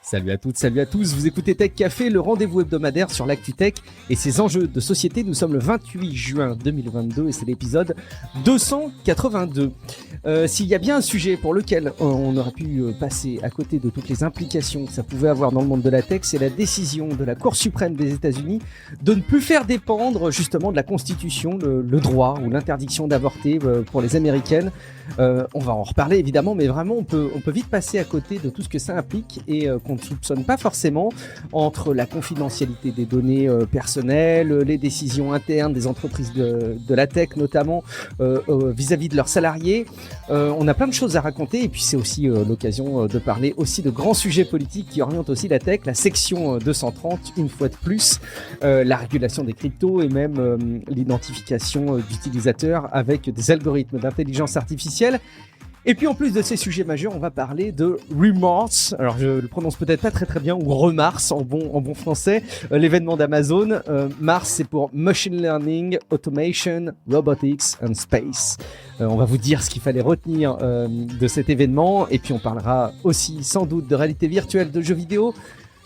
Salut à toutes, salut à tous, vous écoutez Tech Café, le rendez-vous hebdomadaire sur l'actu tech et ses enjeux de société. Nous sommes le 28 juin 2022 et c'est l'épisode 282. S'il y a bien un sujet pour lequel on aurait pu passer à côté de toutes les implications que ça pouvait avoir dans le monde de la tech, c'est la décision de la Cour suprême des États-Unis de ne plus faire dépendre justement de la Constitution le droit ou l'interdiction d'avorter pour les Américaines. On va en reparler évidemment, mais vraiment on peut vite passer à côté de tout ce que ça implique et qu'on ne soupçonne pas forcément, entre la confidentialité des données personnelles, les décisions internes des entreprises de la tech notamment vis-à-vis de leurs salariés. On a plein de choses à raconter et puis c'est aussi l'occasion de parler aussi de grands sujets politiques qui orientent aussi la tech, la section 230 une fois de plus, la régulation des cryptos et même l'identification d'utilisateurs avec des algorithmes d'intelligence artificielle. Et puis en plus de ces sujets majeurs, on va parler de Remorse. Alors je le prononce peut-être pas très bien, ou Remars en bon français. L'événement d'Amazon. Mars, c'est pour Machine Learning, Automation, Robotics and Space. On va vous dire ce qu'il fallait retenir de cet événement. Et puis on parlera aussi sans doute de réalité virtuelle, de jeux vidéo.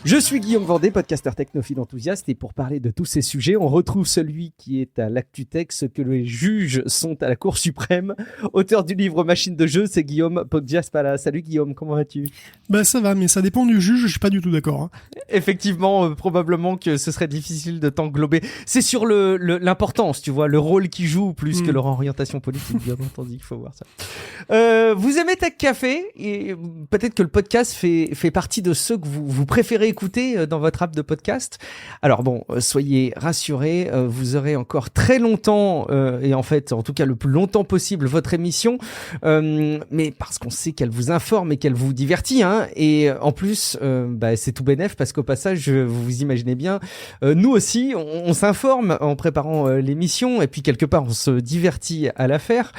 Je suis Guillaume Vendée, podcasteur technophile enthousiaste, et pour parler de tous ces sujets, on retrouve celui qui est à l'actu tech, ce que les juges sont à la Cour suprême. Auteur du livre Machine de jeu, c'est Guillaume Podjaspala. Salut Guillaume, comment vas-tu ? Bah ça va, mais ça dépend du juge, je suis pas du tout d'accord. Effectivement, probablement que ce serait difficile de t'englober. C'est sur l'importance, tu vois, le rôle qu'il joue plus que leur orientation politique, bien entendu, il faut voir ça. Vous aimez Tech Café, et peut-être que le podcast fait partie de ceux que vous préférez écouter dans votre app de podcast. Alors bon, soyez rassurés, vous aurez encore très longtemps, et en fait, en tout cas le plus longtemps possible, votre émission, mais parce qu'on sait qu'elle vous informe et qu'elle vous divertit, hein, et en plus, c'est tout bénef parce qu'au passage, vous imaginez bien, nous aussi, on s'informe en préparant l'émission, et puis quelque part, on se divertit à la faire.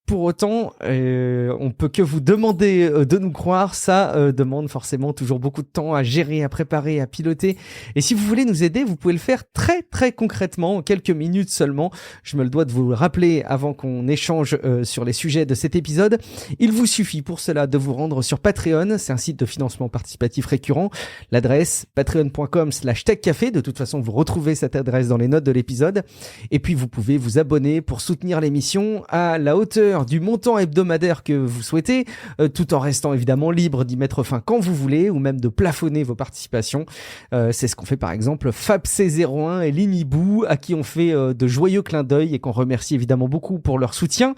Pour autant, on peut que vous demander de nous croire, ça demande forcément toujours beaucoup de temps à gérer, à préparer, à piloter. Et si vous voulez nous aider, vous pouvez le faire très très concrètement, en quelques minutes seulement. Je me le dois de vous le rappeler avant qu'on échange sur les sujets de cet épisode. Il vous suffit pour cela de vous rendre sur Patreon, c'est un site de financement participatif récurrent. L'adresse patreon.com/techcafé, de toute façon vous retrouvez cette adresse dans les notes de l'épisode. Et puis vous pouvez vous abonner pour soutenir l'émission à la hauteur du montant hebdomadaire que vous souhaitez, tout en restant évidemment libre d'y mettre fin quand vous voulez, ou même de plafonner vos participations. C'est ce qu'ont fait par exemple FabC01 et Limibou, à qui on fait de joyeux clins d'œil et qu'on remercie évidemment beaucoup pour leur soutien.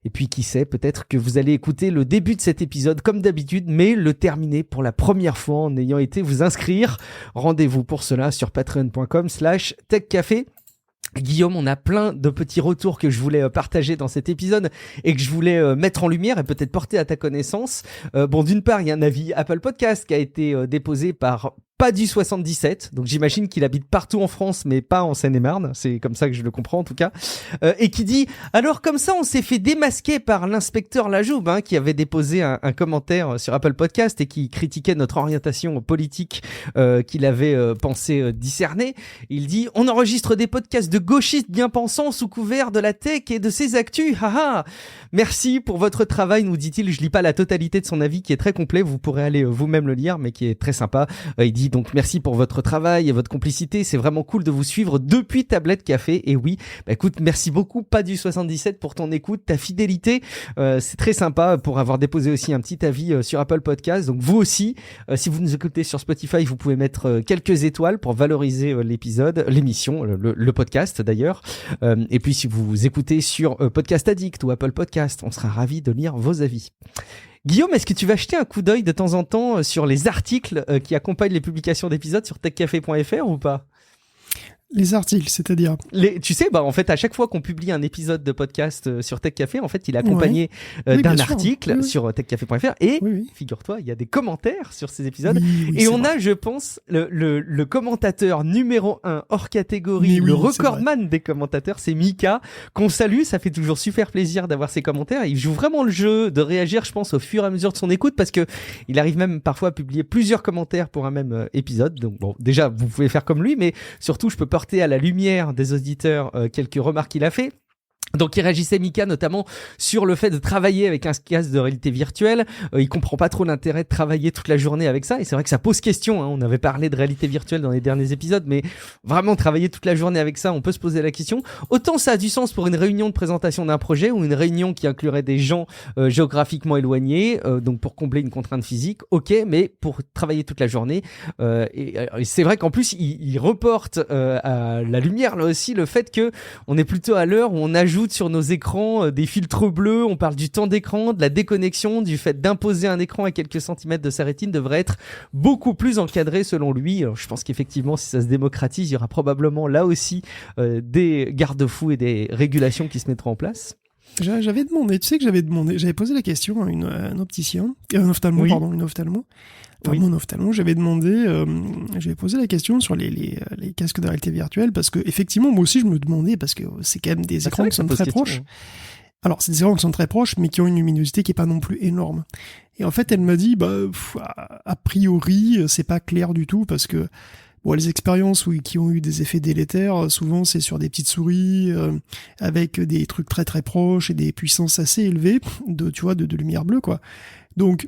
Et puis qui sait, peut-être que vous allez écouter le début de cet épisode comme d'habitude, mais le terminer pour la première fois en ayant été vous inscrire. Rendez-vous pour cela sur patreon.com/techcafé. Guillaume, on a plein de petits retours que je voulais partager dans cet épisode et que je voulais mettre en lumière et peut-être porter à ta connaissance. D'une part, il y a un avis Apple Podcast qui a été déposé par Pas du 77, donc j'imagine qu'il habite partout en France, mais pas en Seine-et-Marne, c'est comme ça que je le comprends en tout cas, et qui dit « Alors comme ça, on s'est fait démasquer par l'inspecteur Lajoub, qui avait déposé un commentaire sur Apple Podcast et qui critiquait notre orientation politique qu'il avait pensé discerner. Il dit « On enregistre des podcasts de gauchistes bien pensants sous couvert de la tech et de ses actus, haha ! Merci pour votre travail, nous dit-il. » Je lis pas la totalité de son avis qui est très complet, vous pourrez aller vous-même le lire, mais qui est très sympa. Il dit donc merci pour votre travail et votre complicité, c'est vraiment cool de vous suivre depuis Tablette Café. Et oui, écoute, merci beaucoup Pas du 77 pour ton écoute, ta fidélité, c'est très sympa, pour avoir déposé aussi un petit avis sur Apple Podcast. Donc vous aussi, si vous nous écoutez sur Spotify, vous pouvez mettre quelques étoiles pour valoriser l'émission, le podcast d'ailleurs. Et puis si vous écoutez sur Podcast Addict ou Apple Podcast, on sera ravis de lire vos avis. Guillaume, est-ce que tu vas jeter un coup d'œil de temps en temps sur les articles qui accompagnent les publications d'épisodes sur techcafé.fr ou pas ? Les articles, c'est-à-dire tu sais, en fait, à chaque fois qu'on publie un épisode de podcast sur Tech Café, en fait, il est accompagné d'un article sur techcafé.fr et figure-toi, il y a des commentaires sur ces épisodes. Et on a, je pense, le commentateur numéro 1 hors catégorie, le recordman des commentateurs, c'est Mika, qu'on salue. Ça fait toujours super plaisir d'avoir ses commentaires. Il joue vraiment le jeu de réagir, je pense, au fur et à mesure de son écoute, parce que il arrive même parfois à publier plusieurs commentaires pour un même épisode. Donc bon, déjà, vous pouvez faire comme lui, mais surtout, je peux porter à la lumière des auditeurs quelques remarques qu'il a fait. Donc il réagissait Mika notamment sur le fait de travailler avec un casque de réalité virtuelle. Il comprend pas trop l'intérêt de travailler toute la journée avec ça, et c'est vrai que ça pose question, hein. On avait parlé de réalité virtuelle dans les derniers épisodes, mais vraiment travailler toute la journée avec ça, on peut se poser la question. Autant ça a du sens pour une réunion de présentation d'un projet ou une réunion qui inclurait des gens géographiquement éloignés, donc pour combler une contrainte physique, ok, mais pour travailler toute la journée, et c'est vrai qu'en plus il reporte à la lumière là aussi le fait que on est plutôt à l'heure où on ajoute sur nos écrans des filtres bleus, on parle du temps d'écran, de la déconnexion, du fait d'imposer un écran à quelques centimètres de sa rétine devrait être beaucoup plus encadré selon lui. Alors, je pense qu'effectivement, si ça se démocratise, il y aura probablement là aussi des garde-fous et des régulations qui se mettront en place. J'avais posé la question à un opticien, un ophtalmo, Oui. pardon, une ophtalmo. Enfin, Oui. mon ophtalmo, j'avais posé la question sur les casques de réalité virtuelle, parce que effectivement, moi aussi, je me demandais, parce que c'est quand même des écrans qui sont très proches. Alors, c'est des écrans qui sont très proches, mais qui ont une luminosité qui est pas non plus énorme. Et en fait, elle m'a dit, a priori, c'est pas clair du tout, parce que les expériences qui ont eu des effets délétères, souvent c'est sur des petites souris avec des trucs très très proches et des puissances assez élevées de lumière bleue, quoi. Donc,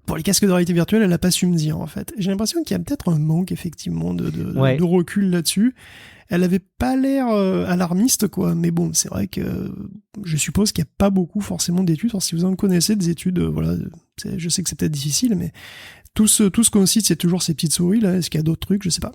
pour les casques de réalité virtuelle, elle n'a pas su me dire, en fait. J'ai l'impression qu'il y a peut-être un manque, effectivement, de recul là-dessus. Elle avait pas l'air alarmiste, quoi. Mais bon, c'est vrai que je suppose qu'il n'y a pas beaucoup, forcément, d'études. Alors, si vous en connaissez des études, je sais que c'est peut-être difficile, mais tout ce qu'on cite, c'est toujours ces petites souris, là. Est-ce qu'il y a d'autres trucs? Je sais pas.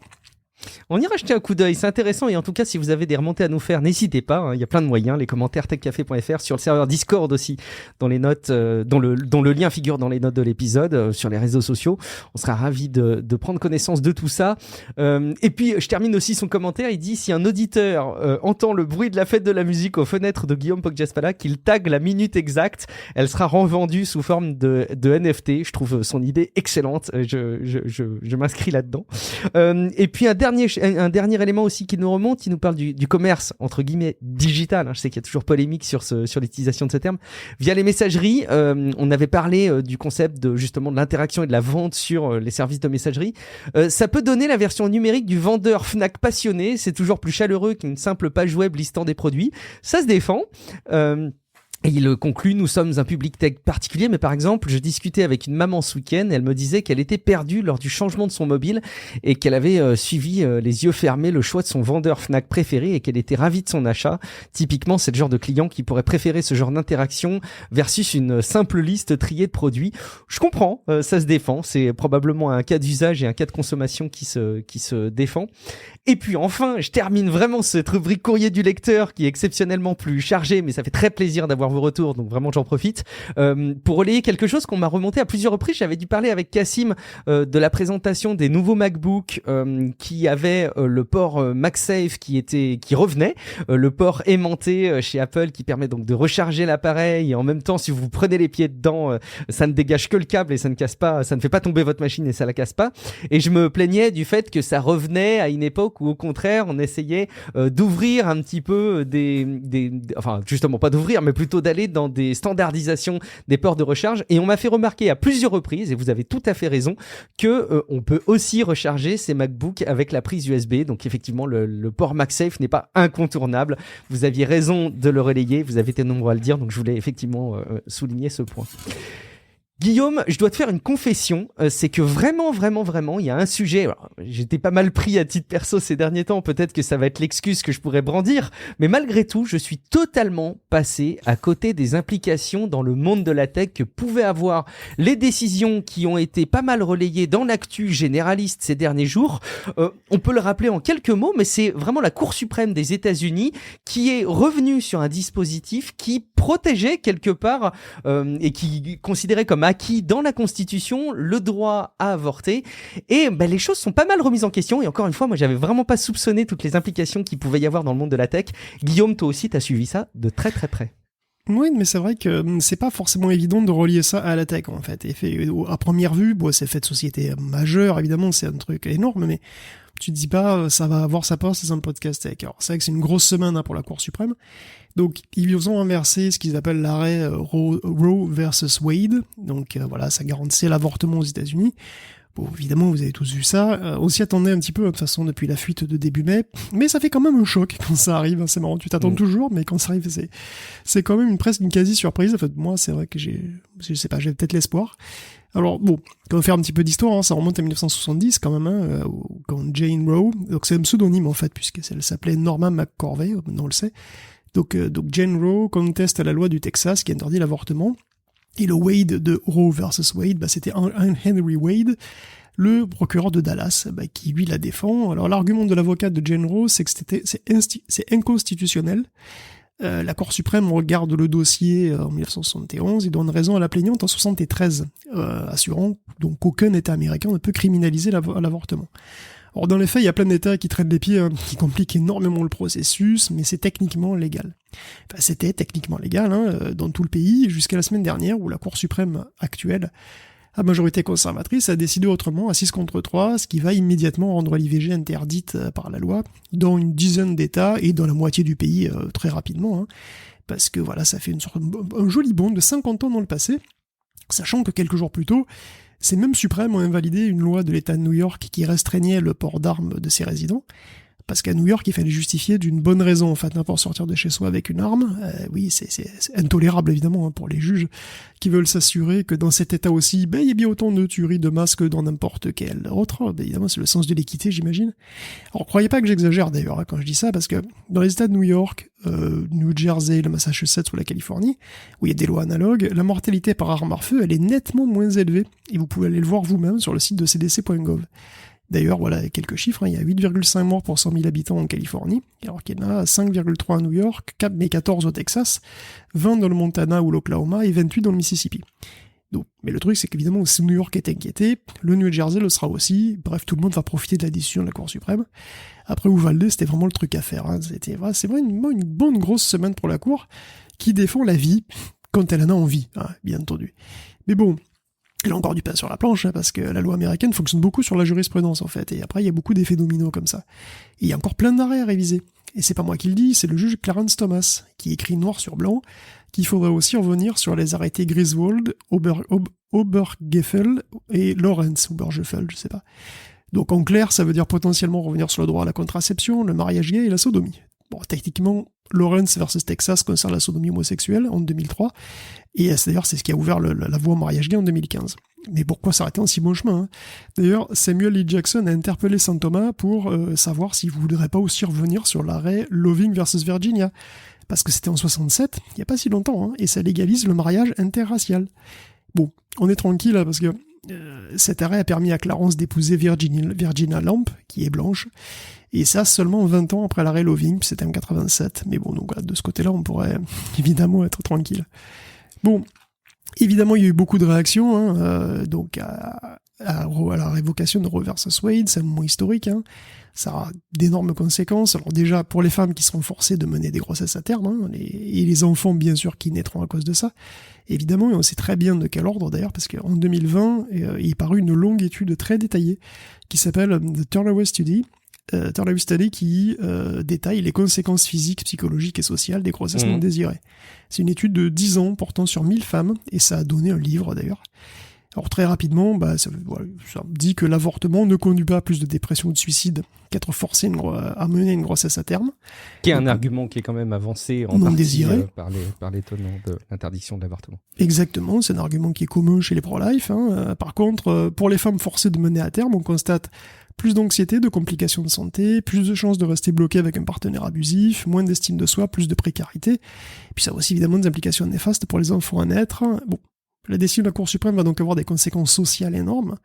On ira jeter un coup d'œil, c'est intéressant, et en tout cas si vous avez des remontées à nous faire, n'hésitez pas, hein, il y a plein de moyens, les commentaires techcafé.fr, sur le serveur Discord aussi, dans les notes, dont le lien figure dans les notes de l'épisode, sur les réseaux sociaux. On sera ravis de prendre connaissance de tout ça. Et puis je termine aussi son commentaire, il dit si un auditeur entend le bruit de la fête de la musique aux fenêtres de Guillaume Poggiaspala, qu'il tague la minute exacte, elle sera revendue sous forme de NFT. Je trouve son idée excellente, je m'inscris là-dedans. Et puis un dernier élément aussi qui nous remonte, il nous parle du commerce entre guillemets digital, hein. Je sais qu'il y a toujours polémique sur l'utilisation de ce terme, via les messageries. On avait parlé du concept de l'interaction et de la vente sur les services de messagerie. Ça peut donner la version numérique du vendeur Fnac passionné, c'est toujours plus chaleureux qu'une simple page web listant des produits, ça se défend. Et il conclut, nous sommes un public tech particulier, mais par exemple, je discutais avec une maman ce week-end, elle me disait qu'elle était perdue lors du changement de son mobile et qu'elle avait suivi les yeux fermés le choix de son vendeur Fnac préféré et qu'elle était ravie de son achat. Typiquement, c'est le genre de client qui pourrait préférer ce genre d'interaction versus une simple liste triée de produits. Je comprends, ça se défend, c'est probablement un cas d'usage et un cas de consommation qui se défend. Et puis enfin, je termine vraiment cette rubrique courrier du lecteur qui est exceptionnellement plus chargée, mais ça fait très plaisir d'avoir vos retours, donc vraiment j'en profite pour relayer quelque chose qu'on m'a remonté à plusieurs reprises. J'avais dû parler avec Cassim de la présentation des nouveaux MacBook qui avaient le port MagSafe qui revenait, le port aimanté chez Apple qui permet donc de recharger l'appareil, et en même temps si vous prenez les pieds dedans, ça ne dégage que le câble et ça ne casse pas, ça ne fait pas tomber votre machine et ça la casse pas. Et je me plaignais du fait que ça revenait à une époque où au contraire on essayait d'ouvrir un petit peu enfin justement pas d'ouvrir mais plutôt d'aller dans des standardisations des ports de recharge, et on m'a fait remarquer à plusieurs reprises, et vous avez tout à fait raison, que on peut aussi recharger ces MacBooks avec la prise USB. Donc effectivement le port MagSafe n'est pas incontournable, vous aviez raison de le relayer, vous avez été nombreux à le dire, donc je voulais effectivement souligner ce point. Guillaume, je dois te faire une confession, c'est que vraiment, il y a un sujet, alors, j'étais pas mal pris à titre perso ces derniers temps, peut-être que ça va être l'excuse que je pourrais brandir, mais malgré tout, je suis totalement passé à côté des implications dans le monde de la tech que pouvaient avoir les décisions qui ont été pas mal relayées dans l'actu généraliste ces derniers jours. On peut le rappeler en quelques mots, mais c'est vraiment la Cour suprême des États-Unis qui est revenue sur un dispositif qui protégeait quelque part et qui considérait comme acquis dans la Constitution le droit à avorter, et les choses sont pas mal remises en question, et encore une fois moi j'avais vraiment pas soupçonné toutes les implications qu'il pouvait y avoir dans le monde de la tech. Guillaume, toi aussi t'as suivi ça de très très près. Oui, mais c'est vrai que c'est pas forcément évident de relier ça à la tech, en fait. Et à première vue, c'est fait de société majeure, évidemment, c'est un truc énorme, mais tu te dis pas, ça va avoir sa place dans un podcast tech. Alors, c'est vrai que c'est une grosse semaine pour la Cour suprême. Donc, ils ont inversé ce qu'ils appellent l'arrêt Roe versus Wade. Donc, ça garantissait l'avortement aux États-Unis. Bon, évidemment, vous avez tous vu ça. On s'y attendait un petit peu, de toute façon, depuis la fuite de début mai. Mais ça fait quand même un choc quand ça arrive. C'est marrant, tu t'attends toujours, mais quand ça arrive, c'est quand même presque une quasi-surprise. En fait, moi, c'est vrai que je sais pas, j'ai peut-être l'espoir. Alors, bon, on va faire un petit peu d'histoire, hein, ça remonte à 1970 quand même, hein, quand Jane Roe, donc c'est un pseudonyme en fait, puisqu'elle s'appelait Norma McCorvey, on le sait. Donc Jane Roe conteste la loi du Texas qui interdit l'avortement. Et le Wade de Roe versus Wade, c'était Henry Wade, le procureur de Dallas, qui lui la défend. Alors l'argument de l'avocat de Jane Roe, c'est que c'est inconstitutionnel. La Cour suprême regarde le dossier en 1971 et donne raison à la plaignante en 1973, assurant donc qu'aucun État américain ne peut criminaliser l'avortement. Or, dans les faits, il y a plein d'États qui traînent les pieds, hein, qui compliquent énormément le processus, mais c'est techniquement légal. Enfin, c'était techniquement légal dans tout le pays, jusqu'à la semaine dernière, où la Cour suprême actuelle, à majorité conservatrice, a décidé autrement, à 6 contre 3, ce qui va immédiatement rendre l'IVG interdite par la loi, dans une dizaine d'États, et dans la moitié du pays très rapidement, hein, parce que voilà, ça fait un joli bond de 50 ans dans le passé, sachant que quelques jours plus tôt, ces mêmes suprêmes ont invalidé une loi de l'État de New York qui restreignait le port d'armes de ses résidents, parce qu'à New York, il fallait justifier d'une bonne raison, en fait, pour sortir de chez soi avec une arme. Oui, c'est intolérable, évidemment, hein, pour les juges qui veulent s'assurer que dans cet état aussi, il y a bien autant de tueries de masques que dans n'importe quel autre. Évidemment, c'est le sens de l'équité, j'imagine. Alors, croyez pas que j'exagère, d'ailleurs, hein, quand je dis ça, parce que dans les états de New York, New Jersey, le Massachusetts ou la Californie, où il y a des lois analogues, la mortalité par arme à feu, elle est nettement moins élevée, et vous pouvez aller le voir vous-même sur le site de cdc.gov. D'ailleurs, voilà quelques chiffres, il y a 8,5 morts pour 100 000 habitants en Californie, alors qu'il y en a 5,3 à New York, 14 au Texas, 20 dans le Montana ou l'Oklahoma et 28 dans le Mississippi. Donc, mais le truc, c'est qu'évidemment, si New York est inquiété, le New Jersey le sera aussi, bref, tout le monde va profiter de la décision de la Cour suprême. Après Uvalde, c'était vraiment le truc à faire, hein. C'est vraiment une bonne grosse semaine pour la Cour, qui défend la vie quand elle en a envie, hein, bien entendu. Mais bon, il y a encore du pain sur la planche, hein, parce que la loi américaine fonctionne beaucoup sur la jurisprudence, en fait, et après, il y a beaucoup d'effets dominos comme ça. Et il y a encore plein d'arrêts à réviser. Et c'est pas moi qui le dis, c'est le juge Clarence Thomas, qui écrit noir sur blanc qu'il faudrait aussi revenir sur les arrêtés Griswold, Obergefell et Lawrence, Obergefell, je sais pas. Donc en clair, ça veut dire potentiellement revenir sur le droit à la contraception, le mariage gay et la sodomie. Bon, techniquement, Lawrence versus Texas concerne la sodomie homosexuelle en 2003, et d'ailleurs c'est ce qui a ouvert la voie au mariage gay en 2015. Mais pourquoi s'arrêter en si bon chemin, hein? D'ailleurs, Samuel L. Jackson a interpellé Saint Thomas pour savoir s'il ne voudrait pas aussi revenir sur l'arrêt Loving versus Virginia, parce que c'était en 67, il n'y a pas si longtemps, hein, et ça légalise le mariage interracial. Bon, on est tranquille, hein, parce que cet arrêt a permis à Clarence d'épouser Virginia Lamb, qui est blanche, et ça seulement 20 ans après l'arrêt Loving, puis c'était en 87. Mais bon, donc voilà, de ce côté-là, on pourrait évidemment être tranquille. Bon, évidemment, il y a eu beaucoup de réactions, hein, donc à la révocation de Roe versus Wade, c'est un moment historique, hein. Ça a d'énormes conséquences. Alors déjà, pour les femmes qui seront forcées de mener des grossesses à terme, hein, et les enfants, bien sûr, qui naîtront à cause de ça, évidemment, et on sait très bien de quel ordre d'ailleurs, parce qu'en 2020, il est paru une longue étude très détaillée qui s'appelle The Turnaround Study, qui détaille les conséquences physiques, psychologiques et sociales des grossesses non désirées. C'est une étude de 10 ans portant sur 1000 femmes, et ça a donné un livre d'ailleurs. Alors très rapidement, ça dit que l'avortement ne conduit pas à plus de dépression ou de suicide qu'être forcé à mener une grossesse à terme. Qui est un argument qui est quand même avancé en partie par les tenants de l'interdiction de l'avortement. Exactement, c'est un argument qui est commun chez les pro-life, hein. Par contre, pour les femmes forcées de mener à terme, on constate plus d'anxiété, de complications de santé, plus de chances de rester bloqué avec un partenaire abusif, moins d'estime de soi, plus de précarité. Et puis ça a aussi évidemment des implications néfastes pour les enfants à naître. Bon, la décision de la Cour suprême va donc avoir des conséquences sociales énormes.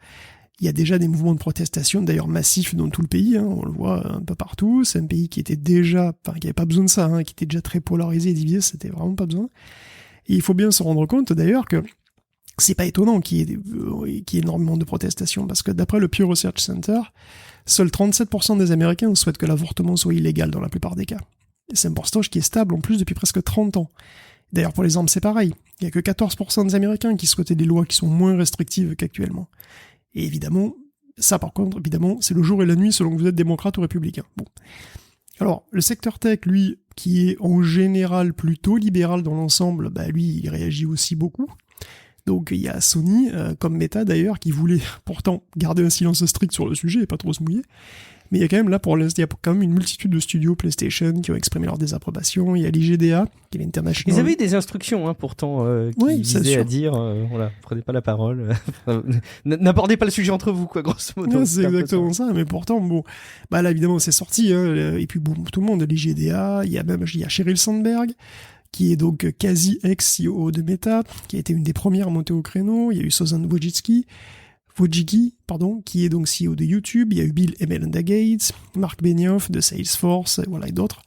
Il y a déjà des mouvements de protestation, d'ailleurs massifs dans tout le pays, hein, on le voit un peu partout. C'est un pays qui était déjà, qui n'avait pas besoin de ça, hein, qui était déjà très polarisé et divisé, c'était vraiment pas besoin. Et il faut bien se rendre compte d'ailleurs que c'est pas étonnant qu'il y ait énormément de protestations, parce que d'après le Pew Research Center, seuls 37% des Américains souhaitent que l'avortement soit illégal dans la plupart des cas. Et c'est un pourcentage qui est stable en plus depuis presque 30 ans. D'ailleurs pour les armes c'est pareil, il n'y a que 14% des Américains qui souhaitaient des lois qui sont moins restrictives qu'actuellement. Et évidemment, ça par contre, évidemment, c'est le jour et la nuit selon que vous êtes démocrate ou républicain. Bon. Alors, le secteur tech, lui, qui est en général plutôt libéral dans l'ensemble, lui, il réagit aussi beaucoup. Donc il y a Sony, comme Meta d'ailleurs, qui voulait pourtant garder un silence strict sur le sujet et pas trop se mouiller. Mais il y a quand même là, pour l'instant, il y a quand même une multitude de studios PlayStation qui ont exprimé leur désapprobation. Il y a l'IGDA, qui est l'International. Ils avaient des instructions, pourtant, qui visaient à dire, voilà, prenez pas la parole, n'abordez pas le sujet entre vous, quoi, grosso modo. Ouais, c'est exactement ça. Mais pourtant, bon, bah là évidemment c'est sorti, et puis bon, tout le monde, l'IGDA, il y a Sheryl Sandberg, qui est donc quasi ex-CEO de Meta, qui a été une des premières à monter au créneau. Il y a eu Susan Wojcicki, qui est donc CEO de YouTube. Il y a eu Bill et Melinda Gates, Mark Benioff de Salesforce, et d'autres.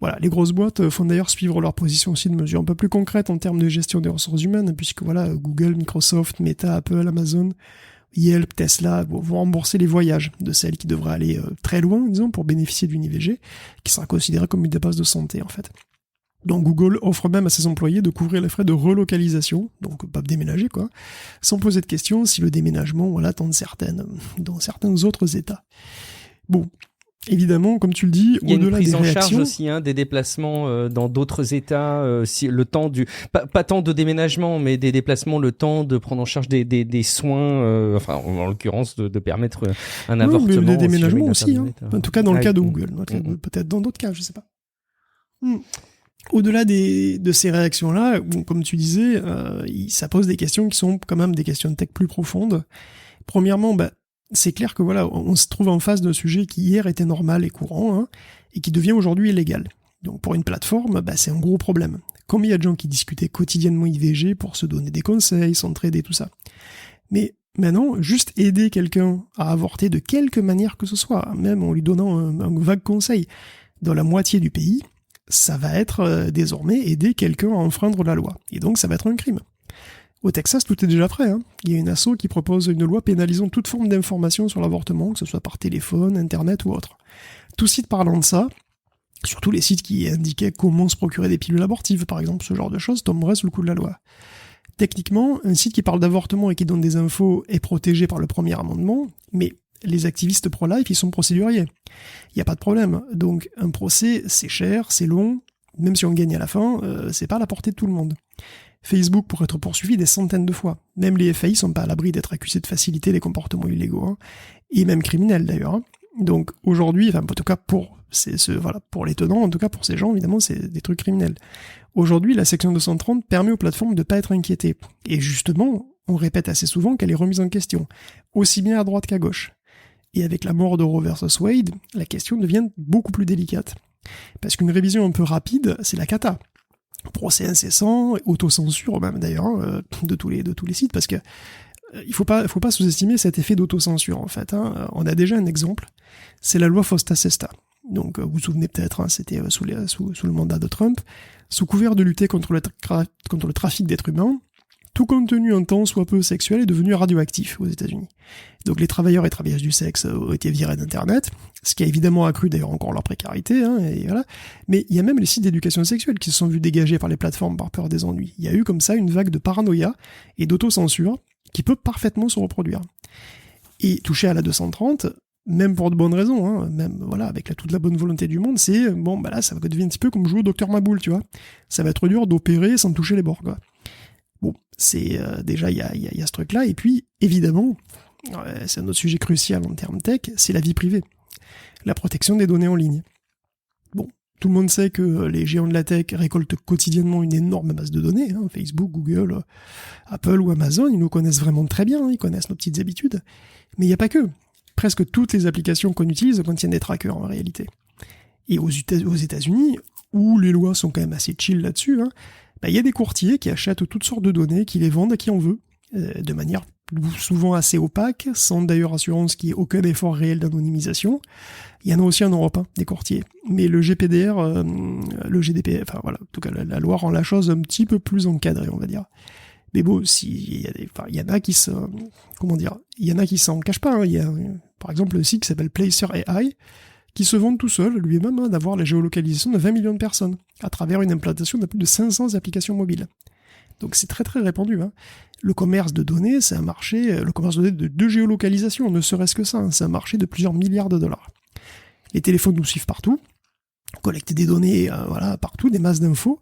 Voilà, les grosses boîtes font d'ailleurs suivre leur position aussi de mesure un peu plus concrète en termes de gestion des ressources humaines, puisque voilà, Google, Microsoft, Meta, Apple, Amazon, Yelp, Tesla vont rembourser les voyages de celles qui devraient aller très loin, disons, pour bénéficier d'une IVG, qui sera considérée comme une dépense de santé, en fait. Donc Google offre même à ses employés de couvrir les frais de relocalisation, donc pas déménager quoi, sans poser de questions si le déménagement tente dans certains autres États. Bon, évidemment, comme tu le dis, il y a au-delà une prise des en charge réactions, aussi des déplacements dans d'autres États, si le temps du pas tant de déménagement, mais des déplacements, le temps de prendre en charge des soins, en l'occurrence de permettre un avortement. Mais des déménagements aussi, en tout cas dans le cas de Google, peut-être dans d'autres cas, je sais pas. Au-delà de ces réactions-là, comme tu disais, ça pose des questions qui sont quand même des questions de tech plus profondes. Premièrement, c'est clair que voilà, on se trouve en face d'un sujet qui hier était normal et courant, et qui devient aujourd'hui illégal. Donc pour une plateforme, c'est un gros problème. Combien il y a de gens qui discutaient quotidiennement IVG pour se donner des conseils, s'entraider, tout ça. Mais maintenant, juste aider quelqu'un à avorter de quelque manière que ce soit, même en lui donnant un vague conseil, dans la moitié du pays, ça va être désormais aider quelqu'un à enfreindre la loi. Et donc ça va être un crime. Au Texas, tout est déjà prêt. Il y a une asso qui propose une loi pénalisant toute forme d'information sur l'avortement, que ce soit par téléphone, internet ou autre. Tout site parlant de ça, surtout les sites qui indiquaient comment se procurer des pilules abortives, par exemple, ce genre de choses, tomberaient sous le coup de la loi. Techniquement, un site qui parle d'avortement et qui donne des infos est protégé par le premier amendement, mais les activistes pro-life, ils sont procéduriers. Il n'y a pas de problème. Donc, un procès, c'est cher, c'est long. Même si on gagne à la fin, c'est pas à la portée de tout le monde. Facebook pourrait être poursuivi des centaines de fois. Même les FAI sont pas à l'abri d'être accusés de faciliter les comportements illégaux, et même criminels d'ailleurs. Donc, aujourd'hui, en tout cas pour les tenants, en tout cas pour ces gens, évidemment, c'est des trucs criminels. Aujourd'hui, la section 230 permet aux plateformes de pas être inquiétées. Et justement, on répète assez souvent qu'elle est remise en question, aussi bien à droite qu'à gauche. Et avec la mort de Roe versus Wade, la question devient beaucoup plus délicate. Parce qu'une révision un peu rapide, c'est la cata. Procès incessant, autocensure même d'ailleurs, de tous les sites, parce que il faut pas sous-estimer cet effet d'autocensure en fait. On a déjà un exemple, c'est la loi Fosta-Sesta. Donc vous vous souvenez peut-être, c'était sous le mandat de Trump, sous couvert de lutter contre le trafic d'êtres humains, tout contenu un temps soit peu sexuel est devenu radioactif aux États-Unis. Donc les travailleurs et travailleuses du sexe ont été virés d'Internet, ce qui a évidemment accru d'ailleurs encore leur précarité, et voilà. Mais il y a même les sites d'éducation sexuelle qui se sont vus dégagés par les plateformes par peur des ennuis. Il y a eu comme ça une vague de paranoïa et d'autocensure qui peut parfaitement se reproduire. Et toucher à la 230, même pour de bonnes raisons, même voilà, avec toute la bonne volonté du monde, c'est là ça va devenir un petit peu comme jouer au Docteur Maboul, tu vois. Ça va être dur d'opérer sans toucher les bords, quoi. Bon, c'est déjà il y a ce truc-là, et puis évidemment, c'est un autre sujet crucial en termes tech, c'est la vie privée, la protection des données en ligne. Bon, tout le monde sait que les géants de la tech récoltent quotidiennement une énorme base de données, Facebook, Google, Apple ou Amazon, ils nous connaissent vraiment très bien, ils connaissent nos petites habitudes, mais il n'y a pas que. Presque toutes les applications qu'on utilise contiennent des trackers en réalité. Et aux États-Unis, où les lois sont quand même assez chill là-dessus, il y a des courtiers qui achètent toutes sortes de données, qui les vendent à qui on veut, de manière souvent assez opaque, sans d'ailleurs assurance qu'il n'y ait aucun effort réel d'anonymisation. Il y en a aussi en Europe, des courtiers. Mais le GPDR, le GDPR, en tout cas la loi rend la chose un petit peu plus encadrée, on va dire. Mais bon, il y en a qui s'en cachent pas. Il y a par exemple le site qui s'appelle Placer AI, qui se vend tout seul, lui-même, d'avoir la géolocalisation de 20 millions de personnes, à travers une implantation de plus de 500 applications mobiles. Donc c'est très très répandu. Le commerce de données, c'est un marché, le commerce de données de géolocalisation, ne serait-ce que ça, c'est un marché de plusieurs milliards de dollars. Les téléphones nous suivent partout, collecter des données partout, des masses d'infos,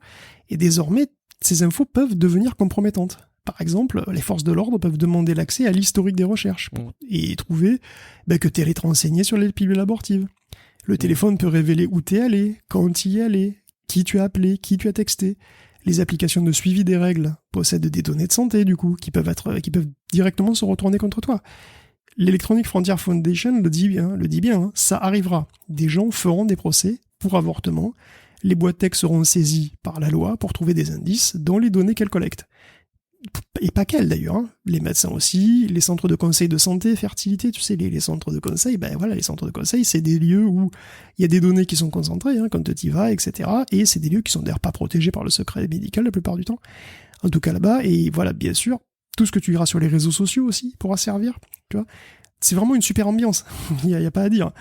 et désormais, ces infos peuvent devenir compromettantes. Par exemple, les forces de l'ordre peuvent demander l'accès à l'historique des recherches et trouver que tu es allé te renseigner sur les pilules abortives. Le téléphone peut révéler où tu es allé, quand tu y es allé, qui tu as appelé, qui tu as texté. Les applications de suivi des règles possèdent des données de santé, du coup, qui peuvent directement se retourner contre toi. L'Electronic Frontier Foundation le dit bien, ça arrivera. Des gens feront des procès pour avortement. Les boîtes tech seront saisies par la loi pour trouver des indices dans les données qu'elles collectent. Et pas qu'elles d'ailleurs, hein. Les médecins aussi, les centres de conseil de santé, fertilité, tu sais, les centres de conseil, les centres de conseil, c'est des lieux où il y a des données qui sont concentrées, hein, quand tu y vas, etc. Et c'est des lieux qui sont d'ailleurs pas protégés par le secret médical la plupart du temps. En tout cas là-bas, et voilà, bien sûr, tout ce que tu verras sur les réseaux sociaux aussi pourra servir, tu vois. C'est vraiment une super ambiance, il y a pas à dire.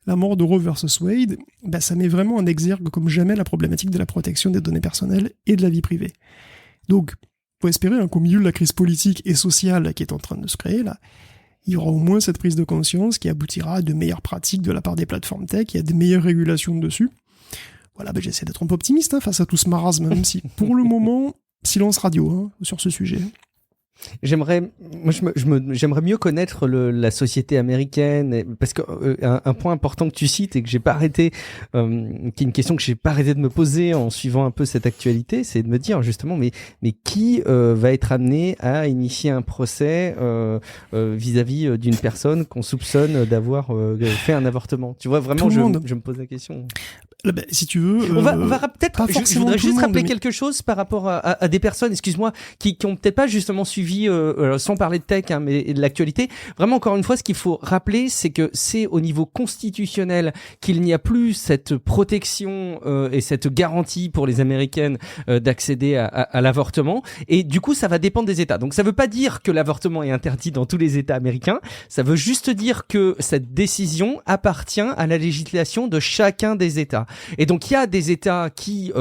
La mort de Roe versus Wade, ça met vraiment en exergue comme jamais la problématique de la protection des données personnelles et de la vie privée. Donc, faut espérer qu'au milieu de la crise politique et sociale qui est en train de se créer, là, il y aura au moins cette prise de conscience qui aboutira à de meilleures pratiques de la part des plateformes tech et à de meilleures régulations dessus. Voilà, j'essaie d'être un peu optimiste face à tout ce marasme, même si pour le moment, silence radio sur ce sujet. J'aimerais mieux connaître la société américaine, parce que un point important que tu cites et que j'ai pas arrêté, qui est une question que j'ai pas arrêté de me poser en suivant un peu cette actualité, c'est de me dire justement, mais qui va être amené à initier un procès vis-à-vis d'une personne qu'on soupçonne d'avoir fait un avortement. Tu vois, vraiment, je me pose la question. Là, si tu veux, on va peut-être. Je voudrais juste rappeler quelque chose par rapport à des personnes, excuse-moi, qui ont peut-être pas justement suivi, sans parler de tech, hein, mais de l'actualité. Vraiment, encore une fois, ce qu'il faut rappeler, c'est que c'est au niveau constitutionnel qu'il n'y a plus cette protection et cette garantie pour les Américaines d'accéder à l'avortement. Et du coup, ça va dépendre des États. Donc, ça veut pas dire que l'avortement est interdit dans tous les États américains. Ça veut juste dire que cette décision appartient à la législation de chacun des États. Et donc il y a des États qui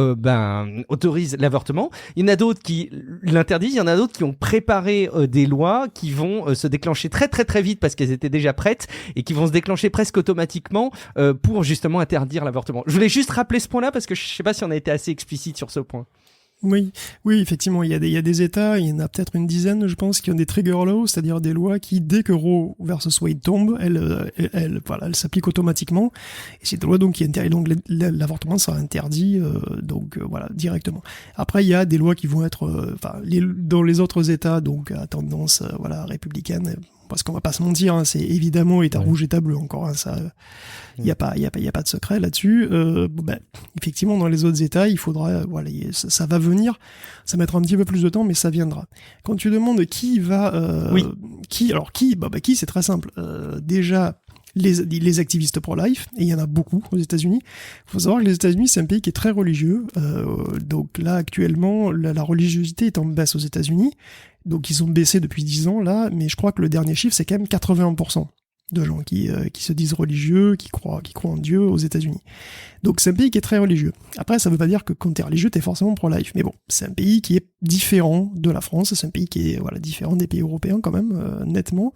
autorisent l'avortement, il y en a d'autres qui l'interdisent, il y en a d'autres qui ont préparé des lois qui vont se déclencher très très très vite parce qu'elles étaient déjà prêtes et qui vont se déclencher presque automatiquement pour justement interdire l'avortement. Je voulais juste rappeler ce point-là parce que je sais pas si on a été assez explicite sur ce point. Oui, effectivement, il y a des États, il y en a peut-être une dizaine, je pense, qui ont des trigger laws, c'est-à-dire des lois qui, dès que Roe versus Wade tombe, elles s'appliquent automatiquement. Et c'est des lois donc qui interdisent, donc l'avortement sera interdit, directement. Après, il y a des lois qui vont être, dans les autres États, donc à tendance, républicaine. Parce qu'on va pas se mentir, hein, c'est évidemment état rouge, état bleu encore, hein, ça, il y a pas de secret là-dessus. Effectivement, dans les autres États, il faudra, ça va venir, ça mettra un petit peu plus de temps, mais ça viendra. Quand tu demandes qui va, qui, c'est très simple. Déjà, les activistes pro-life, et il y en a beaucoup aux États-Unis. Il faut savoir que les États-Unis, c'est un pays qui est très religieux. Donc là, actuellement, la religiosité est en baisse aux États-Unis. Donc ils ont baissé depuis 10 ans là, mais je crois que le dernier chiffre, c'est quand même 81% de gens qui se disent religieux, qui croient en Dieu aux États-Unis. Donc c'est un pays qui est très religieux. Après, ça veut pas dire que quand t'es religieux, t'es forcément pro-life. Mais bon, c'est un pays qui est différent de la France, c'est un pays qui est différent des pays européens quand même, nettement.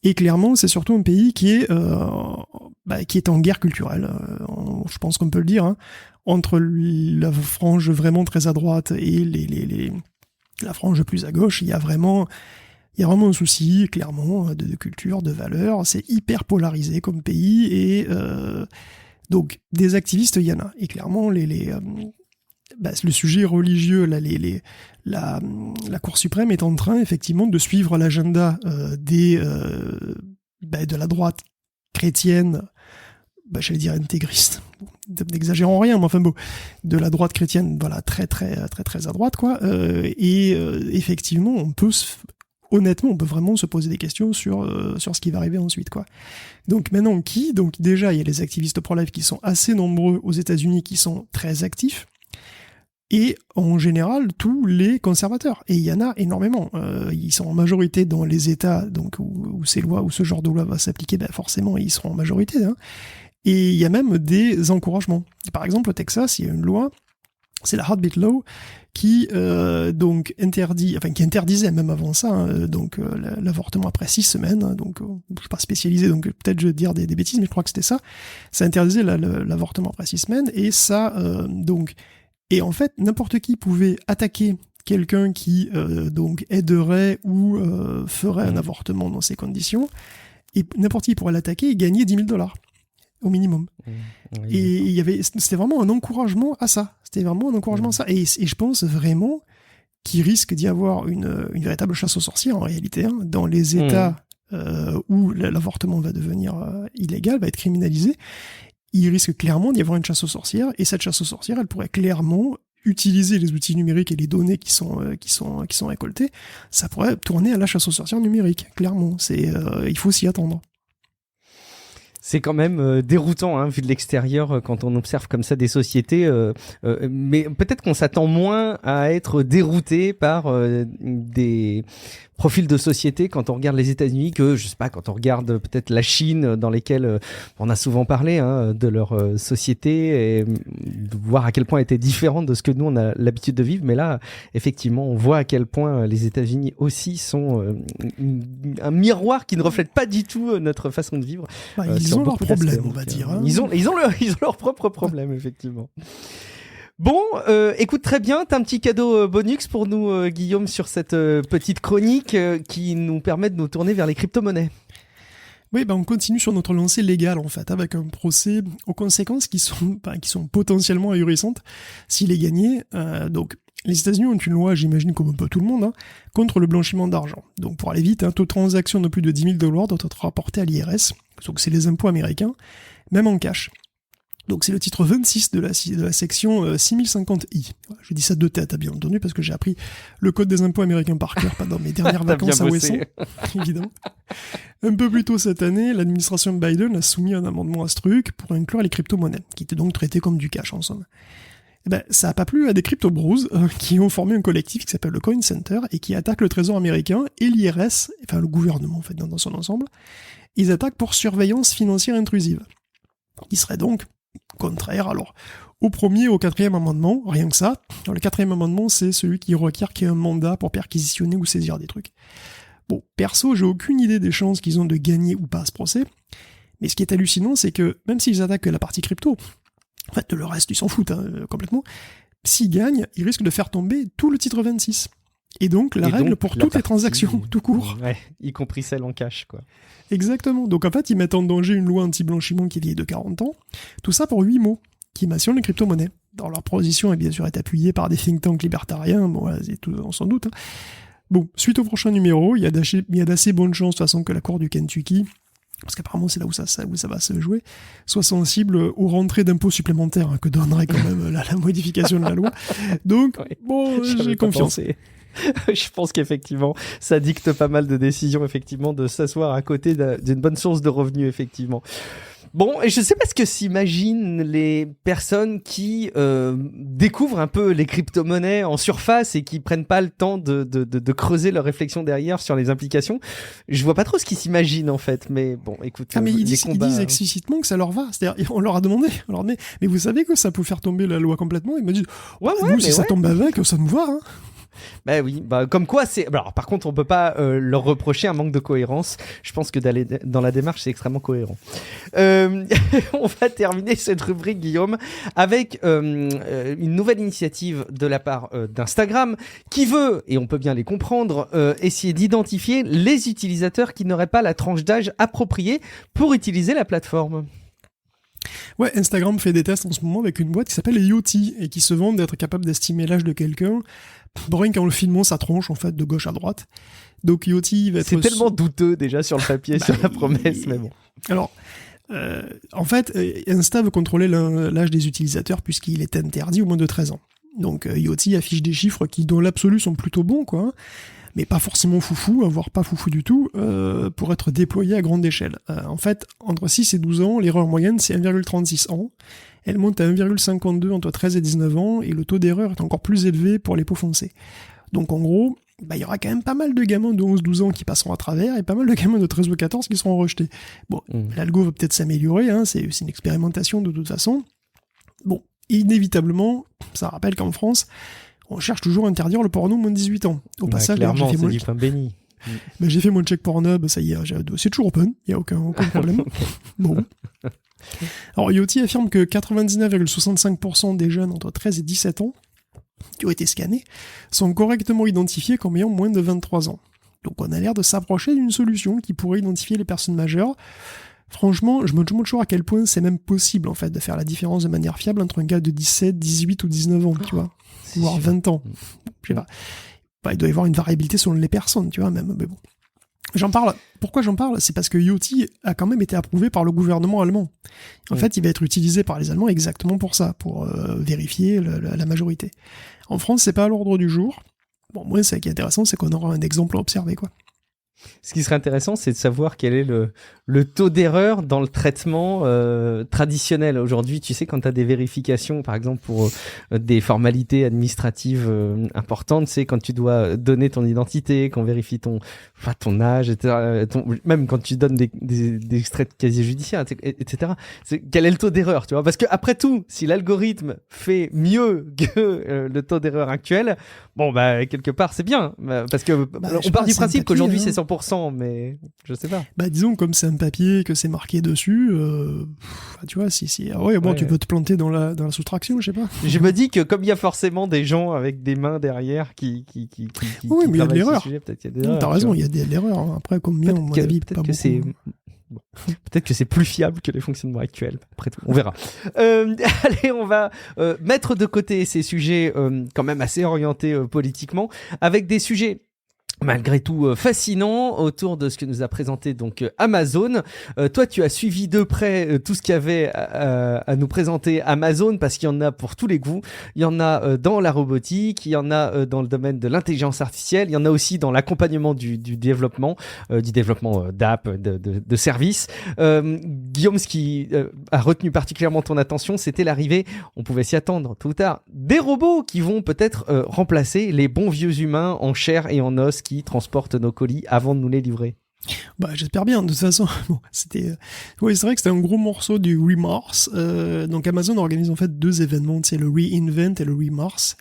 Et clairement, c'est surtout un pays qui est en guerre culturelle. Je pense qu'on peut le dire, hein, entre la frange vraiment très à droite et la frange plus à gauche. Il y a vraiment un souci, clairement, de culture, de valeurs. C'est hyper polarisé comme pays et donc des activistes, il y en a. Et clairement, le sujet religieux, là, la Cour suprême est en train effectivement de suivre l'agenda de la droite chrétienne, j'allais dire intégriste, n'exagérons rien, mais enfin bon, de la droite chrétienne, très très très très à droite, quoi. Effectivement, honnêtement, on peut vraiment se poser des questions sur ce qui va arriver ensuite, quoi. Donc maintenant, donc déjà, il y a les activistes pro-life qui sont assez nombreux aux États-Unis, qui sont très actifs. Et en général, tous les conservateurs. Et il y en a énormément. Ils sont en majorité dans les États donc où ces lois, où ce genre de loi va s'appliquer, forcément, ils seront en majorité. Hein. Et il y a même des encouragements. Par exemple, au Texas, il y a une loi, c'est la Heartbeat Law, qui interdisait même avant ça, l'avortement après 6 semaines. Hein, donc, je suis pas spécialisé, donc peut-être je vais dire des bêtises, mais je crois que c'était ça. Ça interdisait l'avortement après 6 semaines, et ça, et en fait, n'importe qui pouvait attaquer quelqu'un qui donc aiderait ou ferait un avortement dans ces conditions, et n'importe qui pourrait l'attaquer et gagner $10,000 au minimum. Oui. Et c'était vraiment un encouragement à ça. C'était vraiment un encouragement à ça. Et je pense vraiment qu'il risque d'y avoir une véritable chasse aux sorcières en réalité, hein, dans les États où l'avortement va devenir illégal, va être criminalisé. Il risque clairement d'y avoir une chasse aux sorcières, et cette chasse aux sorcières, elle pourrait clairement utiliser les outils numériques et les données qui sont récoltées. Ça pourrait tourner à la chasse aux sorcières numérique, clairement. Il faut s'y attendre. C'est quand même déroutant, hein, vu de l'extérieur, quand on observe comme ça des sociétés. Mais peut-être qu'on s'attend moins à être dérouté par des profils de société quand on regarde les États-Unis que, je sais pas, quand on regarde peut-être la Chine, dans lesquelles on a souvent parlé de leur société, et de voir à quel point elle était différente de ce que nous on a l'habitude de vivre. Mais là, effectivement, on voit à quel point les États-Unis aussi sont un miroir qui ne reflète pas du tout notre façon de vivre. Ils ont leurs problèmes, on va dire. Hein. Ils ont leurs propres problèmes, effectivement. Bon, écoute, très bien, t'as un petit cadeau bonus pour nous, Guillaume, sur cette petite chronique qui nous permet de nous tourner vers les crypto-monnaies. Oui, on continue sur notre lancée légale, en fait, avec un procès aux conséquences qui sont potentiellement ahurissantes s'il est gagné. Donc, les États-Unis ont une loi, j'imagine comme un peu tout le monde, contre le blanchiment d'argent. Donc, pour aller vite, toute transaction de plus de $10,000 doit être rapportée à l'IRS. Donc, c'est les impôts américains, même en cash. Donc c'est le titre 26 de la section 6050I. Je dis ça de tête, bien entendu, parce que j'ai appris le code des impôts américains par cœur pendant mes dernières vacances à Wesson, évidemment. Un peu plus tôt cette année, l'administration Biden a soumis un amendement à ce truc pour inclure les crypto-monnaies, qui étaient donc traitées comme du cash en somme. Ça n'a pas plu à des crypto-bros qui ont formé un collectif qui s'appelle le Coin Center et qui attaque le Trésor américain et l'IRS, enfin le gouvernement en fait dans son ensemble. Ils attaquent pour surveillance financière intrusive, qui serait donc contraire alors au premier et au quatrième amendement, rien que ça. Alors, le quatrième amendement, c'est celui qui requiert qu'il y ait un mandat pour perquisitionner ou saisir des trucs. Bon, perso, j'ai aucune idée des chances qu'ils ont de gagner ou pas ce procès, mais ce qui est hallucinant, c'est que même s'ils attaquent que la partie crypto, en fait, le reste, ils s'en foutent complètement, s'ils gagnent, ils risquent de faire tomber tout le titre 26. Et donc, la règle pour toutes les transactions, tout court. Ouais, y compris celle en cash, quoi. Exactement. Donc, en fait, ils mettent en danger une loi anti-blanchiment qui est vieille de 40 ans. Tout ça pour 8 mots qui mentionnent les crypto-monnaies. Dans leur position, et bien sûr, est appuyée par des think tanks libertariens. Bon, voilà, c'est tout, on s'en doute. Bon, suite au prochain numéro, il y a d'assez bonnes chances, de toute façon, que la cour du Kentucky, parce qu'apparemment c'est là où ça va se jouer, soit sensible aux rentrées d'impôts supplémentaires que donnerait quand même la modification de la loi. Donc, bon, j'ai confiance. Je pense qu'effectivement, ça dicte pas mal de décisions, effectivement, de s'asseoir à côté d'une bonne source de revenus, effectivement. Bon, et je sais pas ce que s'imaginent les personnes qui découvrent un peu les crypto-monnaies en surface et qui prennent pas le temps de creuser leur réflexion derrière sur les implications. Je vois pas trop ce qu'ils s'imaginent, en fait, mais bon, écoute. Mais ils disent explicitement que ça leur va. C'est-à-dire, on leur a demandé, mais vous savez que ça peut faire tomber la loi complètement? Ils me disent, nous, si ça tombe avec, ça nous va, hein. Bah oui, comme quoi c'est. Alors par contre, on peut pas leur reprocher un manque de cohérence. Je pense que d'aller dans la démarche, c'est extrêmement cohérent. On va terminer cette rubrique, Guillaume, avec une nouvelle initiative de la part d'Instagram qui veut, et on peut bien les comprendre, essayer d'identifier les utilisateurs qui n'auraient pas la tranche d'âge appropriée pour utiliser la plateforme. Ouais, Instagram fait des tests en ce moment avec une boîte qui s'appelle Yoti et qui se vante d'être capable d'estimer l'âge de quelqu'un, rien qu'en le filmant sa tronche en fait de gauche à droite. Donc Yoti va être... C'est tellement douteux déjà sur le papier, sur la promesse, mais bon. Alors, en fait, Insta veut contrôler l'âge des utilisateurs puisqu'il est interdit au moins de 13 ans. Donc Yoti affiche des chiffres qui dans l'absolu sont plutôt bons, quoi. Mais pas forcément foufou, voire pas foufou du tout, pour être déployé à grande échelle. En fait, entre 6 et 12 ans, l'erreur moyenne, c'est 1,36 ans. Elle monte à 1,52 entre 13 et 19 ans, et le taux d'erreur est encore plus élevé pour les peaux foncées. Donc en gros, il y aura quand même pas mal de gamins de 11-12 ans qui passeront à travers, et pas mal de gamins de 13 ou 14 qui seront rejetés. Bon, l'algo va peut-être s'améliorer, c'est une expérimentation de toute façon. Bon, inévitablement, ça rappelle qu'en France, on cherche toujours à interdire le porno moins de 18 ans. Au passage, clairement, c'est du pain béni. J'ai fait mon check Pornhub, ça y est, c'est toujours open, il n'y a aucun problème. Bon. Alors, Yoti affirme que 99,65% des jeunes entre 13 et 17 ans qui ont été scannés sont correctement identifiés comme ayant moins de 23 ans. Donc on a l'air de s'approcher d'une solution qui pourrait identifier les personnes majeures. Franchement, je me demande toujours à quel point c'est même possible en fait de faire la différence de manière fiable entre un gars de 17, 18 ou 19 ans, tu vois, voire 20 ans. Je sais pas. Bah, il doit y avoir une variabilité selon les personnes, tu vois, même. Mais bon. Pourquoi j'en parle? C'est parce que Yoti a quand même été approuvé par le gouvernement allemand. En fait, il va être utilisé par les Allemands exactement pour ça, pour vérifier la majorité. En France, c'est pas à l'ordre du jour. Bon, moi, ce qui est intéressant, c'est qu'on aura un exemple à observer, quoi. Ce qui serait intéressant, c'est de savoir quel est le taux d'erreur dans le traitement traditionnel. Aujourd'hui, tu sais, quand tu as des vérifications, par exemple, pour des formalités administratives importantes, c'est quand tu dois donner ton identité, qu'on vérifie ton âge, etc., même quand tu donnes des extraits de casier judiciaire, etc. Quel est le taux d'erreur, tu vois? Parce que après tout, si l'algorithme fait mieux que le taux d'erreur actuel, bon, bah, quelque part, c'est bien. Parce que on part du principe qu'aujourd'hui, c'est 100%, mais je sais pas. Bah, disons, comme c'est un papier, que c'est marqué dessus, tu vois, tu peux te planter dans la soustraction, je sais pas. Je me dis que comme il y a forcément des gens avec des mains derrière qui oui, mais il y a de l'erreur. Peut-être qu'il y a des erreurs. T'as raison, il y a de l'erreur. Hein. Après, combien, à mon avis, pas beaucoup. Bon. Peut-être que c'est plus fiable que les fonctionnements actuels. Après tout, on verra. Allez, on va mettre de côté ces sujets quand même assez orientés politiquement, avec des sujets malgré tout fascinant autour de ce que nous a présenté donc Amazon. Toi, tu as suivi de près tout ce qu'il y avait à nous présenter Amazon, parce qu'il y en a pour tous les goûts. Il y en a dans la robotique, il y en a dans le domaine de l'intelligence artificielle, il y en a aussi dans l'accompagnement du développement d'app, de services. Guillaume, ce qui a retenu particulièrement ton attention, c'était l'arrivée, on pouvait s'y attendre tôt ou tard, des robots qui vont peut-être remplacer les bons vieux humains en chair et en os qui transportent nos colis avant de nous les livrer. Bah, j'espère bien. De toute façon, bon, c'est vrai que c'était un gros morceau du Remars. Donc Amazon organise en fait 2 événements, c'est le Reinvent et le Remars.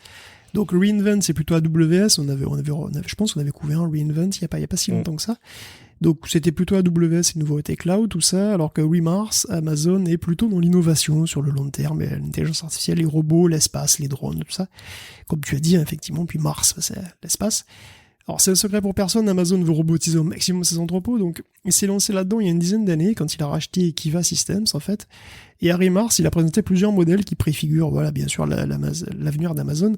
Donc le Reinvent, c'est plutôt AWS. Je pense qu'on avait couvert un Reinvent il y a pas si longtemps que ça. Donc c'était plutôt AWS, une nouveauté cloud, tout ça, alors que Remars, Amazon est plutôt dans l'innovation sur le long terme, l'intelligence artificielle, les robots, l'espace, les drones, tout ça. Comme tu as dit, effectivement, puis Mars, c'est l'espace. Alors c'est un secret pour personne, Amazon veut robotiser au maximum ses entrepôts, donc il s'est lancé là-dedans il y a une dizaine d'années, quand il a racheté Kiva Systems en fait, et à Remars, il a présenté plusieurs modèles qui préfigurent, voilà, bien sûr, l'avenir d'Amazon.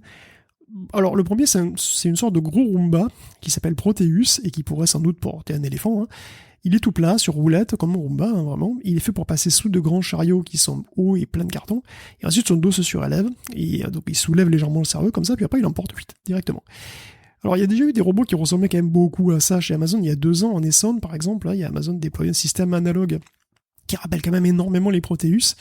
Alors le premier, c'est une sorte de gros Roomba qui s'appelle Proteus, et qui pourrait sans doute porter un éléphant, hein. Il est tout plat, sur roulette, comme un Roomba, hein, vraiment. Il est fait pour passer sous de grands chariots qui sont hauts et pleins de cartons, et ensuite son dos se surélève, et donc il soulève légèrement le cerveau comme ça, puis après il emporte vite, directement. Alors, il y a déjà eu des robots qui ressemblaient quand même beaucoup à ça chez Amazon. Il y a 2 ans, en Essonne, par exemple, là, il y a Amazon déployé un système analogue qui rappelle quand même énormément les Proteus.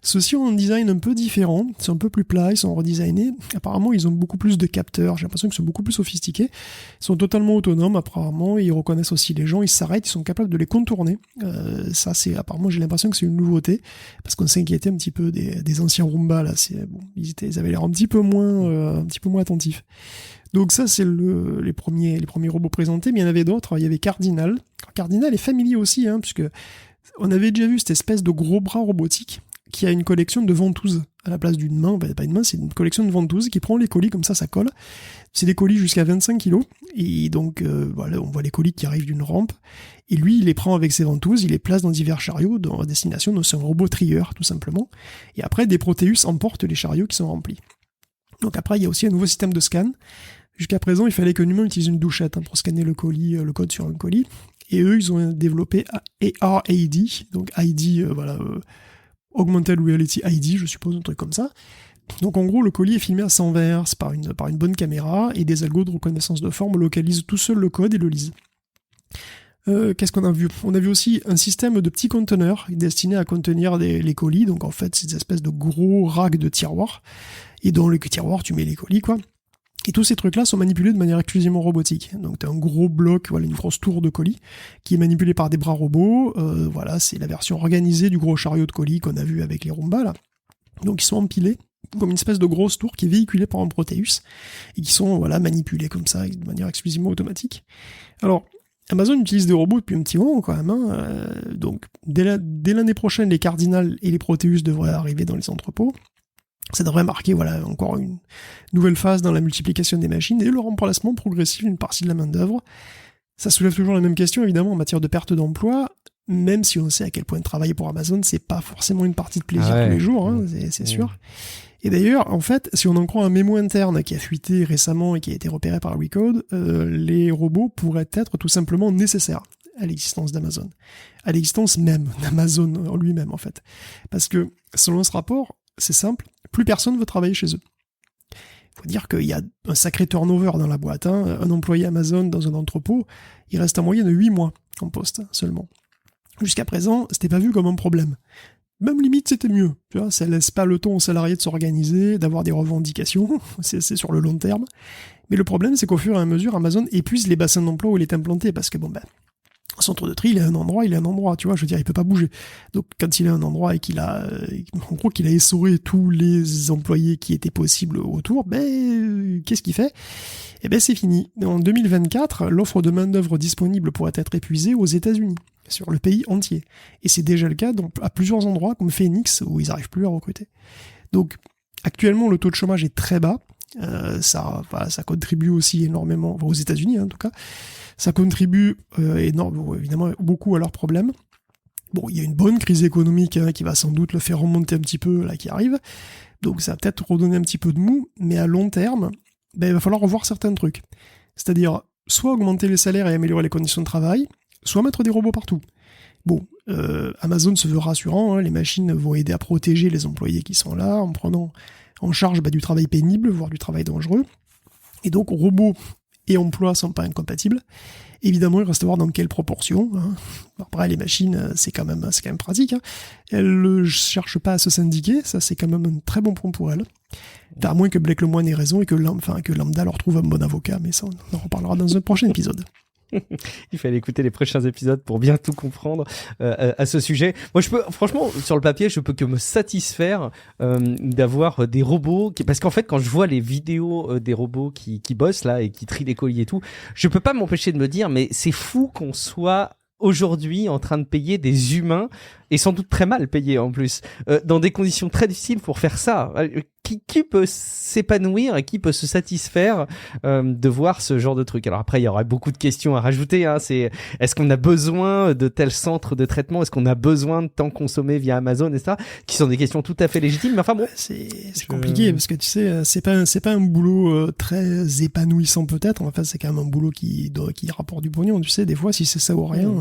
Ceux-ci ont un design un peu différent, ils sont un peu plus plats, ils sont redesignés. Apparemment, ils ont beaucoup plus de capteurs, j'ai l'impression qu'ils sont beaucoup plus sophistiqués. Ils sont totalement autonomes, apparemment, et ils reconnaissent aussi les gens, ils s'arrêtent, ils sont capables de les contourner. Ça, apparemment, j'ai l'impression que c'est une nouveauté, parce qu'on s'inquiétait un petit peu des anciens Roomba, là. Ils avaient l'air un petit peu moins attentifs. Donc ça, c'est les premiers robots présentés, mais il y en avait d'autres. Il y avait Cardinal. Cardinal est familier aussi, hein, puisque on avait déjà vu cette espèce de gros bras robotique qui a une collection de ventouses à la place d'une main. Pas une main, c'est une collection de ventouses qui prend les colis comme ça colle. C'est des colis jusqu'à 25 kilos. Et donc, voilà, on voit les colis qui arrivent d'une rampe. Et lui, il les prend avec ses ventouses, il les place dans divers chariots dans la destination. Donc c'est un robot trieur, tout simplement. Et après, des Proteus emportent les chariots qui sont remplis. Donc après, il y a aussi un nouveau système de scan. Jusqu'à présent, il fallait qu'un humain utilise une douchette pour scanner le code sur un colis. Et eux, ils ont développé AR-ID, donc ID, Augmented Reality ID, je suppose, un truc comme ça. Donc en gros, le colis est filmé à 120 Hz par une bonne caméra, et des algos de reconnaissance de forme localisent tout seul le code et le lisent. Qu'est-ce qu'on a vu ? On a vu aussi un système de petits conteneurs destinés à contenir les colis. Donc en fait, c'est des espèces de gros racks de tiroirs. Et dans les tiroirs, tu mets les colis, quoi. Et tous ces trucs-là sont manipulés de manière exclusivement robotique. Donc t'as un gros bloc, voilà, une grosse tour de colis, qui est manipulée par des bras robots. Voilà, c'est la version organisée du gros chariot de colis qu'on a vu avec les Roomba, là. Donc ils sont empilés comme une espèce de grosse tour qui est véhiculée par un Proteus, et qui sont, voilà, manipulés comme ça, de manière exclusivement automatique. Alors, Amazon utilise des robots depuis un petit moment quand même, hein. Donc dès l'année prochaine, les Cardinal et les Proteus devraient arriver dans les entrepôts. Ça devrait marquer encore une nouvelle phase dans la multiplication des machines et le remplacement progressif d'une partie de la main-d'œuvre. Ça soulève toujours la même question, évidemment, en matière de perte d'emploi, même si on sait à quel point travailler pour Amazon, c'est pas forcément une partie de plaisir tous les jours, hein, c'est sûr. Et d'ailleurs, en fait, si on en croit un mémo interne qui a fuité récemment et qui a été repéré par Recode, les robots pourraient être tout simplement nécessaires à l'existence d'Amazon. À l'existence même d'Amazon en lui-même, en fait. Parce que, selon ce rapport, c'est simple, plus personne veut travailler chez eux. Il faut dire qu'il y a un sacré turnover dans la boîte. Hein. Un employé Amazon dans un entrepôt, il reste en moyenne 8 mois en poste seulement. Jusqu'à présent, c'était pas vu comme un problème. Même limite, c'était mieux. Tu vois, ça laisse pas le temps aux salariés de s'organiser, d'avoir des revendications. C'est sur le long terme. Mais le problème, c'est qu'au fur et à mesure, Amazon épuise les bassins d'emploi où il est implanté. Parce que un centre de tri, il est un endroit, tu vois, je veux dire, il peut pas bouger. Donc, quand il est un endroit et qu'il a essoré tous les employés qui étaient possibles autour, qu'est-ce qu'il fait? C'est fini. En 2024, l'offre de main-d'œuvre disponible pourrait être épuisée aux États-Unis, sur le pays entier. Et c'est déjà le cas à plusieurs endroits, comme Phoenix, où ils n'arrivent plus à recruter. Donc, actuellement, le taux de chômage est très bas. Ça contribue aussi énormément, aux États-Unis en tout cas, ça contribue évidemment beaucoup à leurs problèmes. Bon, il y a une bonne crise économique qui va sans doute le faire remonter un petit peu, là, qui arrive, donc ça va peut-être redonner un petit peu de mou, mais à long terme, il va falloir revoir certains trucs. C'est-à-dire, soit augmenter les salaires et améliorer les conditions de travail, soit mettre des robots partout. Bon, Amazon se veut rassurant, hein, les machines vont aider à protéger les employés qui sont là, en prenant en charge du travail pénible, voire du travail dangereux. Et donc, robots et emploi sont pas incompatibles. Évidemment, il reste à voir dans quelle proportion. Hein. Après, les machines, c'est quand même pratique. Hein. Elles ne cherchent pas à se syndiquer, ça c'est quand même un très bon point pour elles. À moins que Blake Lemoine ait raison et que Lambda leur trouve un bon avocat, mais ça, on en reparlera dans un prochain épisode. Il fallait écouter les prochains épisodes pour bien tout comprendre à ce sujet. Moi, franchement, sur le papier, je peux que me satisfaire d'avoir des robots. Parce qu'en fait, quand je vois les vidéos des robots qui bossent là et qui trient les colis et tout, je peux pas m'empêcher de me dire, mais c'est fou qu'on soit aujourd'hui en train de payer des humains, et sans doute très mal payés en plus, dans des conditions très difficiles pour faire ça. Qui peut s'épanouir et qui peut se satisfaire de voir ce genre de truc? Alors après, il y aurait beaucoup de questions à rajouter. Hein. Est-ce qu'on a besoin de tel centre de traitement? Est-ce qu'on a besoin de temps consommé via Amazon et ça, qui sont des questions tout à fait légitimes. Mais enfin bon, c'est compliqué parce que tu sais, c'est pas un boulot très épanouissant peut-être. En fait, c'est quand même un boulot qui rapporte du pognon. Tu sais, des fois, si c'est ça ou rien.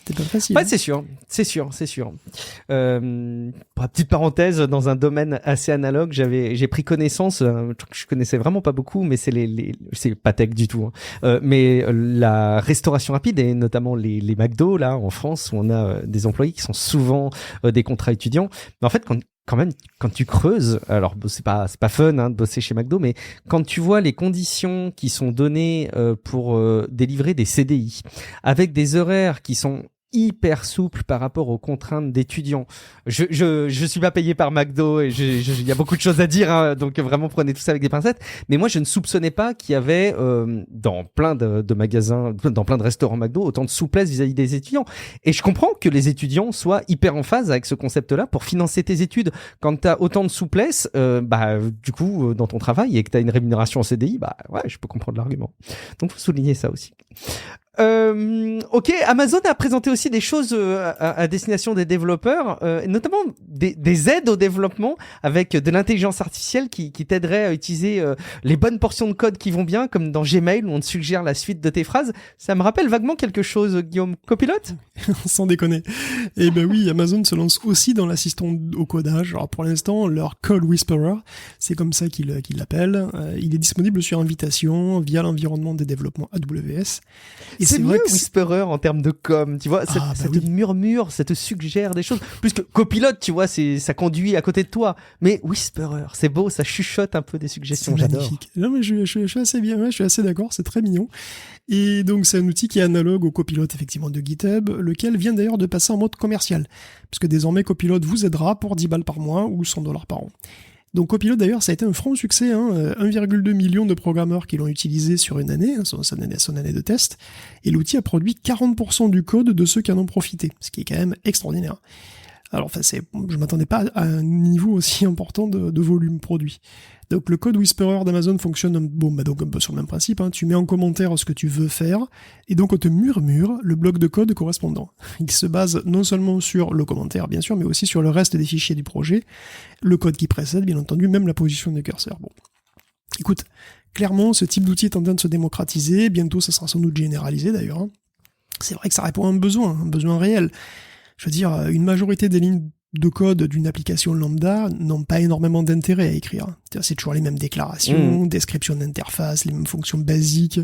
C'est pas facile. Ouais, c'est sûr. Petite parenthèse, dans un domaine assez analogue, j'ai pris connaissance, je connaissais vraiment pas beaucoup, mais c'est pas tech du tout, hein. Mais la restauration rapide et notamment les McDo, là, en France, où on a des employés qui sont souvent des contrats étudiants. Mais en fait, quand tu creuses, alors c'est pas fun hein, de bosser chez McDo, mais quand tu vois les conditions qui sont données pour délivrer des CDI, avec des horaires qui sont hyper souple par rapport aux contraintes d'étudiants. Je suis pas payé par McDo et il y a beaucoup de choses à dire, hein, donc vraiment prenez tout ça avec des pincettes. Mais moi, je ne soupçonnais pas qu'il y avait dans plein de magasins, dans plein de restaurants McDo, autant de souplesse vis-à-vis des étudiants. Et je comprends que les étudiants soient hyper en phase avec ce concept-là pour financer tes études. Quand t'as autant de souplesse, du coup, dans ton travail et que t'as une rémunération en CDI, ouais, je peux comprendre l'argument. Donc, faut souligner ça aussi. Ok, Amazon a présenté aussi des choses à destination des développeurs, notamment des aides au développement avec de l'intelligence artificielle qui t'aiderait à utiliser les bonnes portions de code qui vont bien, comme dans Gmail où on te suggère la suite de tes phrases. Ça me rappelle vaguement quelque chose, Guillaume. Copilot? Sans déconner. Et oui, Amazon se lance aussi dans l'assistant au codage. Alors pour l'instant, leur Code Whisperer, c'est comme ça qu'ils l'appellent. Il est disponible sur invitation via l'environnement de développement AWS. Et c'est mieux Whisperer en termes de com, tu vois, ça te murmure, ça te suggère des choses. Plus que Copilot, tu vois, ça conduit à côté de toi. Mais Whisperer, c'est beau, ça chuchote un peu des suggestions, j'adore. Magnifique. Non mais je suis assez bien, je suis assez d'accord, c'est très mignon. Et donc c'est un outil qui est analogue au Copilot effectivement de GitHub, lequel vient d'ailleurs de passer en mode commercial, puisque désormais Copilot vous aidera pour 10 balles par mois ou $100 par an. Donc Copilot d'ailleurs ça a été un franc succès, 1,2 million de programmeurs qui l'ont utilisé sur une année, son année de test, et l'outil a produit 40% du code de ceux qui en ont profité, ce qui est quand même extraordinaire. Alors, je m'attendais pas à un niveau aussi important de volume produit. Donc, le code Whisperer d'Amazon fonctionne donc un peu sur le même principe. Hein. Tu mets en commentaire ce que tu veux faire, et donc on te murmure le bloc de code correspondant. Il se base non seulement sur le commentaire, bien sûr, mais aussi sur le reste des fichiers du projet, le code qui précède, bien entendu, même la position du curseur. Bon, écoute, clairement, ce type d'outil est en train de se démocratiser. Bientôt, ça sera sans doute généralisé, d'ailleurs. Hein. C'est vrai que ça répond à un besoin réel. Je veux dire, une majorité des lignes de code d'une application lambda n'ont pas énormément d'intérêt à écrire. C'est toujours les mêmes déclarations, descriptions d'interface, les mêmes fonctions basiques.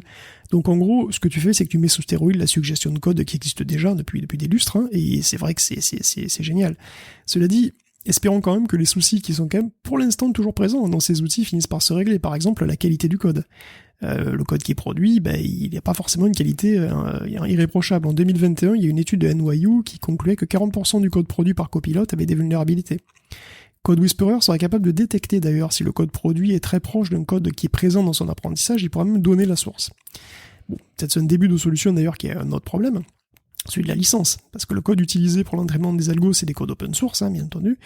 Donc en gros, ce que tu fais, c'est que tu mets sous stéroïde la suggestion de code qui existe déjà depuis des lustres, hein, et c'est vrai que c'est génial. Cela dit, espérons quand même que les soucis qui sont quand même pour l'instant toujours présents dans ces outils finissent par se régler. Par exemple, la qualité du code. Le code qui est produit, il n'y a pas forcément une qualité irréprochable. En 2021, il y a une étude de NYU qui concluait que 40% du code produit par copilote avait des vulnérabilités. Code Whisperer serait capable de détecter d'ailleurs si le code produit est très proche d'un code qui est présent dans son apprentissage, il pourra même donner la source. Bon, peut-être c'est un début de solution d'ailleurs qui est un autre problème, celui de la licence, parce que le code utilisé pour l'entraînement des algos, c'est des codes open source, hein, bien entendu,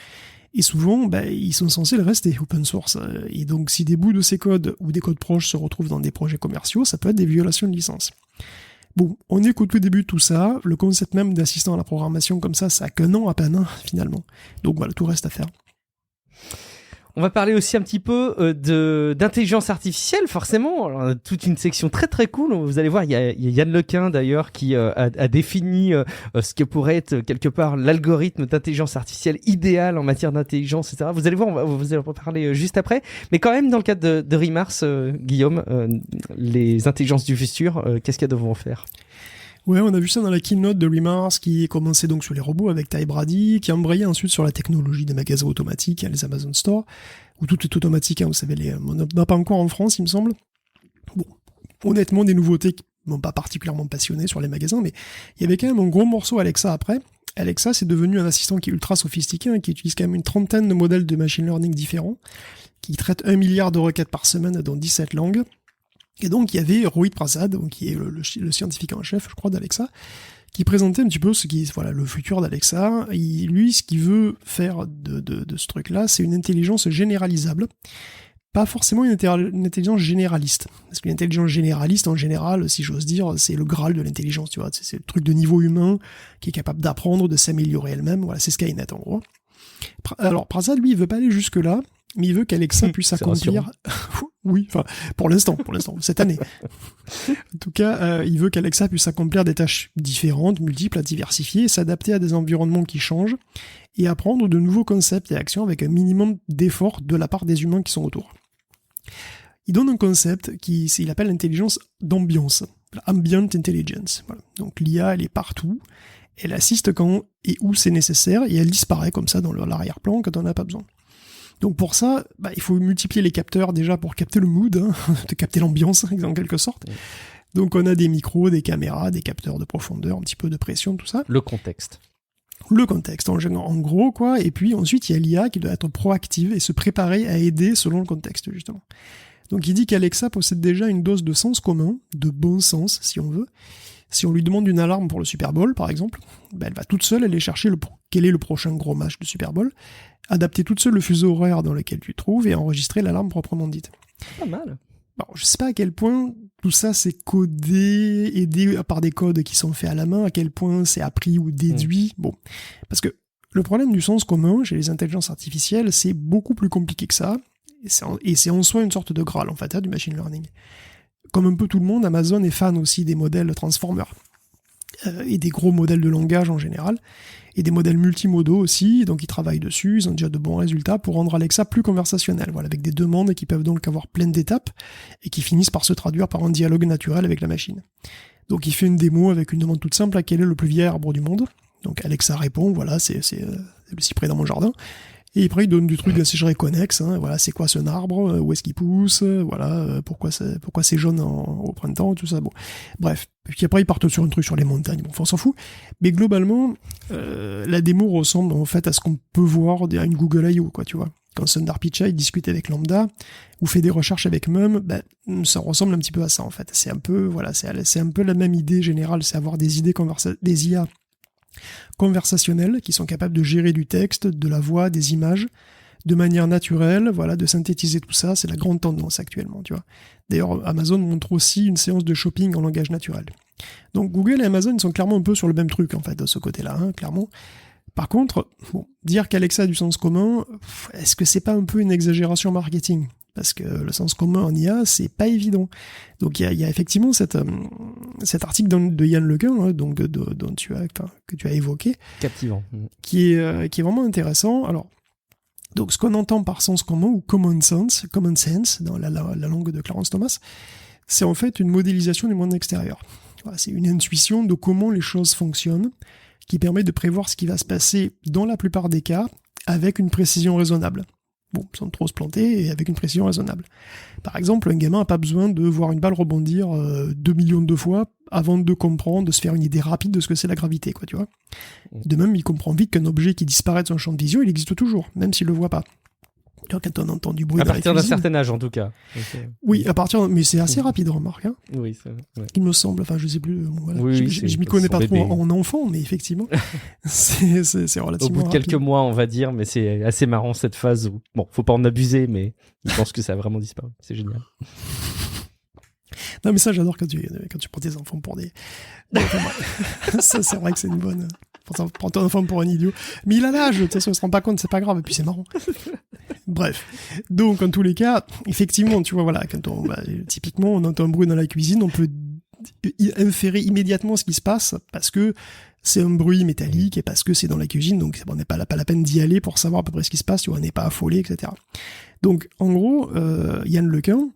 et souvent, ils sont censés le rester open source. Et donc, si des bouts de ces codes ou des codes proches se retrouvent dans des projets commerciaux, ça peut être des violations de licence. Bon, on est qu'au tout début de tout ça. Le concept même d'assistant à la programmation comme ça a qu'un an à peine, hein, finalement. Donc voilà, tout reste à faire. On va parler aussi un petit peu d'intelligence artificielle, forcément. Alors, toute une section très très cool. Vous allez voir, il y a Yann Lequin d'ailleurs qui a défini ce que pourrait être quelque part l'algorithme d'intelligence artificielle idéal en matière d'intelligence, etc. Vous allez voir, vous allez en parler juste après. Mais quand même, dans le cadre de Remars, Guillaume, les intelligences du futur, qu'est-ce qu'elles devront faire ? Ouais, on a vu ça dans la keynote de Remars qui commençait donc sur les robots avec Ty Brady, qui embrayait ensuite sur la technologie des magasins automatiques, les Amazon Store, où tout est automatique, hein, vous savez, on n'a pas encore en France, il me semble. Bon, honnêtement, des nouveautés qui m'ont pas particulièrement passionné sur les magasins, mais il y avait quand même un gros morceau Alexa après. Alexa, c'est devenu un assistant qui est ultra sophistiqué, hein, qui utilise quand même une trentaine de modèles de machine learning différents, qui traite 1 milliard de requêtes par semaine dans 17 langues. Et donc, il y avait Rohit Prasad, qui est le scientifique en chef, je crois, d'Alexa, qui présentait un petit peu ce qui est le futur d'Alexa. Lui, ce qu'il veut faire de ce truc-là, c'est une intelligence généralisable. Pas forcément une intelligence généraliste. Parce qu'une intelligence généraliste, en général, si j'ose dire, c'est le Graal de l'intelligence, tu vois. C'est le truc de niveau humain qui est capable d'apprendre, de s'améliorer elle-même. Voilà, c'est Skynet, en gros. Alors, Prasad, lui, il veut pas aller jusque-là, mais il veut qu'Alexa puisse accomplir... Oui, enfin, pour l'instant, cette année. En tout cas, il veut qu'Alexa puisse accomplir des tâches différentes, multiples, à diversifier, s'adapter à des environnements qui changent, et apprendre de nouveaux concepts et actions avec un minimum d'effort de la part des humains qui sont autour. Il donne un concept il appelle l'intelligence d'ambiance, ambient intelligence. Voilà. Donc l'IA, elle est partout, elle assiste quand et où c'est nécessaire, et elle disparaît comme ça dans l'arrière-plan quand on n'a pas besoin. Donc pour ça, il faut multiplier les capteurs déjà pour capter le mood, hein, de capter l'ambiance en quelque sorte. Donc on a des micros, des caméras, des capteurs de profondeur, un petit peu de pression, tout ça. Le contexte en gros, quoi. Et puis ensuite il y a l'IA qui doit être proactive et se préparer à aider selon le contexte, justement. Donc il dit qu'Alexa possède déjà une dose de sens commun, de bon sens si on veut. Si on lui demande une alarme pour le Super Bowl, par exemple, elle va toute seule aller chercher quel est le prochain gros match de Super Bowl, adapter toute seule le fuseau horaire dans lequel tu te trouves et enregistrer l'alarme proprement dite. Pas mal. Bon, je sais pas à quel point tout ça c'est codé, aidé par des codes qui sont faits à la main, à quel point c'est appris ou déduit. Bon, parce que le problème du sens commun chez les intelligences artificielles, c'est beaucoup plus compliqué que ça, et c'est en soi une sorte de Graal, en fait, du machine learning. Comme un peu tout le monde, Amazon est fan aussi des modèles transformers, et des gros modèles de langage en général, et des modèles multimodaux aussi, donc ils travaillent dessus, ils ont déjà de bons résultats pour rendre Alexa plus conversationnel, voilà, avec des demandes qui peuvent donc avoir plein d'étapes, et qui finissent par se traduire par un dialogue naturel avec la machine. Donc il fait une démo avec une demande toute simple, à quel est le plus vieil arbre du monde. Donc Alexa répond, voilà, c'est le cyprès dans mon jardin. Et après, il donne du truc de la sécherie connexe, hein, voilà, c'est quoi ce arbre, où est-ce qu'il pousse, voilà, pourquoi c'est jaune au printemps, tout ça, bon. Bref. Puis après, ils partent sur un truc sur les montagnes, bon, on s'en fout. Mais globalement, la démo ressemble en fait à ce qu'on peut voir à une Google I.O., quoi, tu vois. Quand Sundar Pichai discute avec Lambda, ou fait des recherches avec Mum, ça ressemble un petit peu à ça, en fait. C'est un peu, voilà, c'est un peu la même idée générale, c'est avoir des idées des IA conversationnels, qui sont capables de gérer du texte, de la voix, des images, de manière naturelle, voilà, de synthétiser tout ça, c'est la grande tendance actuellement, tu vois. D'ailleurs, Amazon montre aussi une séance de shopping en langage naturel. Donc Google et Amazon sont clairement un peu sur le même truc, en fait, de ce côté-là, hein, clairement. Par contre, bon, dire qu'Alexa a du sens commun, est-ce que c'est pas un peu une exagération marketing ? Parce que le sens commun en IA, c'est pas évident. Donc il y a effectivement cet article de Yann Lequin, hein, donc que tu as évoqué, captivant, qui est vraiment intéressant. Alors, donc ce qu'on entend par sens commun ou common sense dans la langue de Clarence Thomas, c'est en fait une modélisation du monde extérieur. Voilà, c'est une intuition de comment les choses fonctionnent, qui permet de prévoir ce qui va se passer dans la plupart des cas avec une précision raisonnable. Bon, sans trop se planter et avec une précision raisonnable. Par exemple, un gamin n'a pas besoin de voir une balle rebondir 2 millions de fois avant de comprendre, de se faire une idée rapide de ce que c'est la gravité, quoi, tu vois. De même, il comprend vite qu'un objet qui disparaît de son champ de vision, il existe toujours, même s'il le voit pas. Quand on entend du bruit à partir d'un certain âge, en tout cas. Oui, à partir, mais c'est assez rapide, remarque. Hein. Oui, c'est vrai. Il me semble, enfin, je sais plus. Voilà. Oui, je m'y connais pas trop en enfant, mais effectivement, c'est relativement. Au bout de quelques rapide. mois, on va dire, mais c'est assez marrant cette phase où, bon, faut pas en abuser, mais je pense que ça a vraiment disparu. C'est génial. Non, mais ça, j'adore quand tu prends tes enfants pour des. Ça, c'est vrai que c'est une bonne. Prends ton enfant pour un idiot. Mais il a l'âge, de toute façon, il se rend pas compte, c'est pas grave, et puis c'est marrant. Bref. Donc, en tous les cas, effectivement, tu vois, voilà, typiquement, on entend un bruit dans la cuisine, on peut inférer immédiatement ce qui se passe, parce que c'est un bruit métallique, et parce que c'est dans la cuisine, donc on n'est pas la peine d'y aller pour savoir à peu près ce qui se passe, tu vois, on n'est pas affolé, etc. Donc, en gros, Yann Lequin,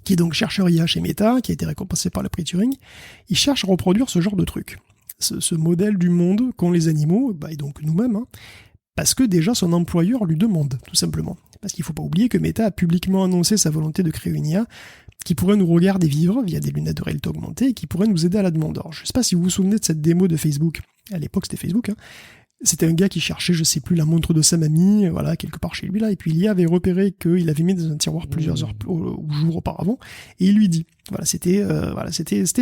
qui est donc chercheur IA chez Meta, qui a été récompensé par le prix Turing, il cherche à reproduire ce genre de truc. Ce modèle du monde qu'ont les animaux, et donc nous-mêmes, hein, parce que déjà son employeur lui demande, tout simplement. Parce qu'il ne faut pas oublier que Meta a publiquement annoncé sa volonté de créer une IA qui pourrait nous regarder vivre via des lunettes de réalité augmentée et qui pourrait nous aider à la demande. Alors, je ne sais pas si vous vous souvenez de cette démo de Facebook. À l'époque, c'était Facebook, hein. C'était un gars qui cherchait, je sais plus, la montre de sa mamie, voilà, quelque part chez lui là, et puis l'IA avait repéré qu'il avait mis dans un tiroir plusieurs heures ou jours auparavant, et il lui dit, c'était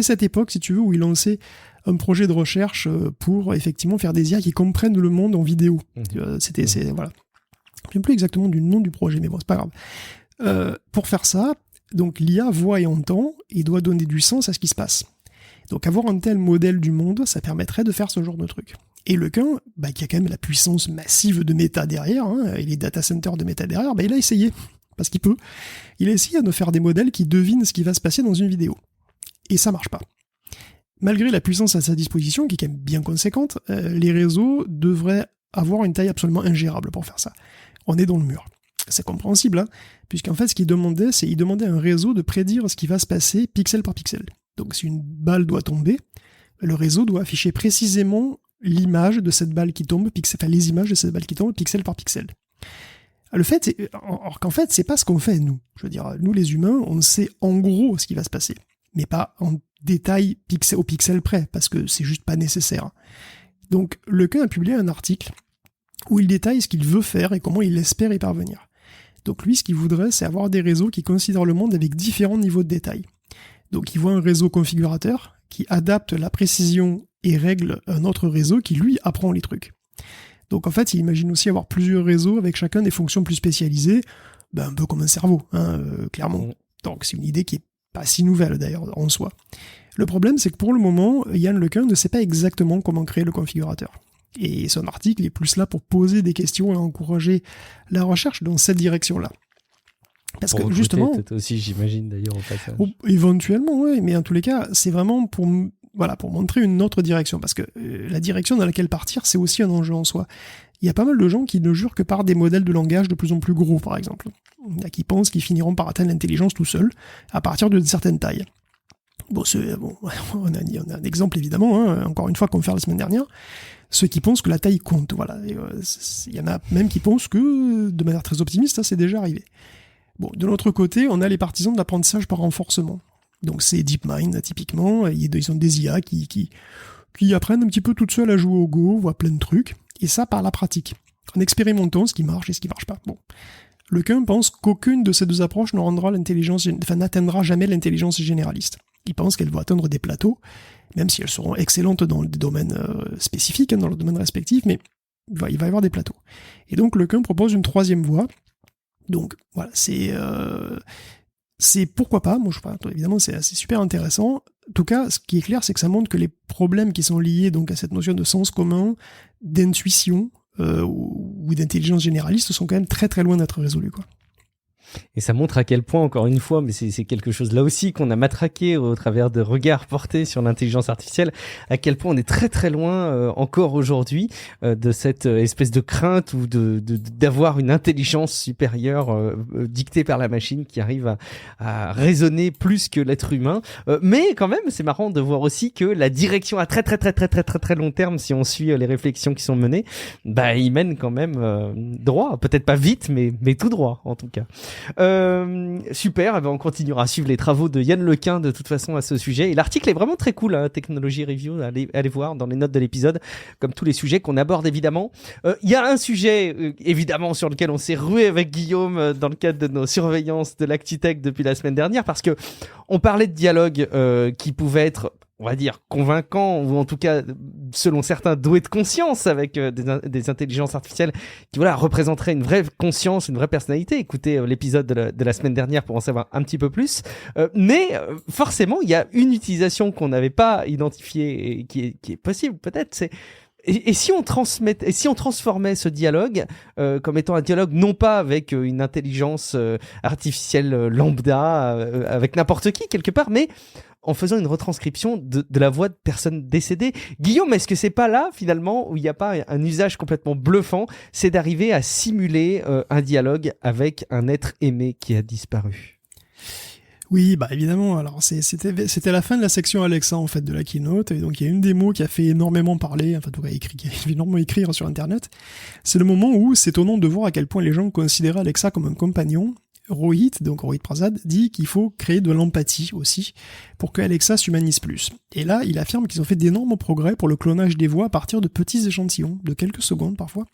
cette époque, si tu veux, où il lançait un projet de recherche pour effectivement faire des IA qui comprennent le monde en vidéo. Voilà. Je ne sais plus exactement du nom du projet, mais bon, c'est pas grave. Pour faire ça, donc l'IA voit et entend et doit donner du sens à ce qui se passe. Donc avoir un tel modèle du monde, ça permettrait de faire ce genre de truc. Et Lequin, qui a quand même la puissance massive de Meta derrière, hein, et les data centers de Meta derrière, il a essayé, parce qu'il peut. Il a essayé de faire des modèles qui devinent ce qui va se passer dans une vidéo. Et ça marche pas. Malgré la puissance à sa disposition, qui est quand même bien conséquente, les réseaux devraient avoir une taille absolument ingérable pour faire ça. On est dans le mur. C'est compréhensible, hein, puisqu'en fait, ce qu'il demandait, il demandait à un réseau de prédire ce qui va se passer pixel par pixel. Donc si une balle doit tomber, le réseau doit afficher précisément l'image de cette balle qui tombe, les images de cette balle qui tombe, pixel par pixel. Or qu'en fait, c'est pas ce qu'on fait, nous. Je veux dire, nous les humains, on sait en gros ce qui va se passer, mais pas en détail au pixel près, parce que c'est juste pas nécessaire. Donc, Lequin a publié un article où il détaille ce qu'il veut faire et comment il espère y parvenir. Donc lui, ce qu'il voudrait, c'est avoir des réseaux qui considèrent le monde avec différents niveaux de détail. Donc il voit un réseau configurateur qui adapte la précision et règle un autre réseau qui, lui, apprend les trucs. Donc en fait, il imagine aussi avoir plusieurs réseaux avec chacun des fonctions plus spécialisées, un peu comme un cerveau, hein, clairement. Donc c'est une idée qui est pas si nouvelle d'ailleurs en soi. Le problème, c'est que pour le moment, Yann Lequin ne sait pas exactement comment créer le configurateur. Et son article est plus là pour poser des questions et encourager la recherche dans cette direction-là. Parce pour que justement... peut-être aussi, j'imagine d'ailleurs, au passage. Éventuellement, oui, mais en tous les cas, c'est vraiment pour montrer une autre direction. Parce que la direction dans laquelle partir, c'est aussi un enjeu en soi. Il y a pas mal de gens qui ne jurent que par des modèles de langage de plus en plus gros, par exemple. Il y en a qui pensent qu'ils finiront par atteindre l'intelligence tout seuls, à partir d'une certaine taille. On a un exemple évidemment, hein, encore une fois, qu'on fait la semaine dernière. Ceux qui pensent que la taille compte, voilà. Il y en a même qui pensent que, de manière très optimiste, ça c'est déjà arrivé. Bon, de l'autre côté, on a les partisans de l'apprentissage par renforcement. Donc c'est DeepMind, typiquement, ils ont des IA qui apprennent un petit peu toutes seules à jouer au Go, voient plein de trucs, et ça par la pratique, en expérimentant ce qui marche et ce qui marche pas. Bon. Lequin pense qu'aucune de ces deux approches n'atteindra jamais l'intelligence généraliste. ils pensent qu'elles vont atteindre des plateaux, même si elles seront excellentes dans des domaines spécifiques, dans leurs domaines respectifs, mais il va y avoir des plateaux. Et donc Lequin propose une troisième voie. Donc voilà, c'est pourquoi pas. Moi, évidemment, c'est super intéressant. En tout cas, ce qui est clair, c'est que ça montre que les problèmes qui sont liés donc à cette notion de sens commun, d'intuition ou d'intelligence généraliste sont quand même très très loin d'être résolus, quoi. Et ça montre à quel point, encore une fois, mais c'est quelque chose là aussi qu'on a matraqué au travers de regards portés sur l'intelligence artificielle, à quel point on est très très loin encore aujourd'hui de cette espèce de crainte ou d'avoir une intelligence supérieure dictée par la machine qui arrive à raisonner plus que l'être humain. Mais quand même, c'est marrant de voir aussi que la direction à très très très très très très très long terme, si on suit les réflexions qui sont menées, bah il mène quand même droit, peut-être pas vite, mais tout droit en tout cas. Super, on continuera à suivre les travaux de Yann Lequin de toute façon à ce sujet. Et l'article est vraiment très cool, hein, Technology Review, allez voir dans les notes de l'épisode, comme tous les sujets qu'on aborde évidemment. Il y a un sujet évidemment sur lequel on s'est rué avec Guillaume dans le cadre de nos surveillances de l'Actitech depuis la semaine dernière, parce que on parlait de dialogue qui pouvait être, on va dire, convaincant, ou en tout cas, selon certains, doué de conscience avec des intelligences artificielles qui, voilà, représenteraient une vraie conscience, une vraie personnalité. Écoutez l'épisode de la semaine dernière pour en savoir un petit peu plus. Mais forcément, il y a une utilisation qu'on n'avait pas identifiée et qui est possible, peut-être, c'est... Et si on transformait ce dialogue comme étant un dialogue non pas avec une intelligence artificielle lambda, avec n'importe qui quelque part, mais en faisant une retranscription de la voix de personnes décédées. Guillaume, est-ce que c'est pas là, finalement, où il n'y a pas un usage complètement bluffant, c'est d'arriver à simuler un dialogue avec un être aimé qui a disparu? Oui, bah évidemment. Alors c'était la fin de la section Alexa en fait de la keynote, et donc il y a une démo qui a fait énormément parler, enfin en tout cas qui a fait énormément écrire sur internet. C'est le moment où c'est étonnant de voir à quel point les gens considéraient Alexa comme un compagnon. Rohit Prasad, dit qu'il faut créer de l'empathie aussi pour que Alexa s'humanise plus. Et là, il affirme qu'ils ont fait d'énormes progrès pour le clonage des voix à partir de petits échantillons, de quelques secondes parfois.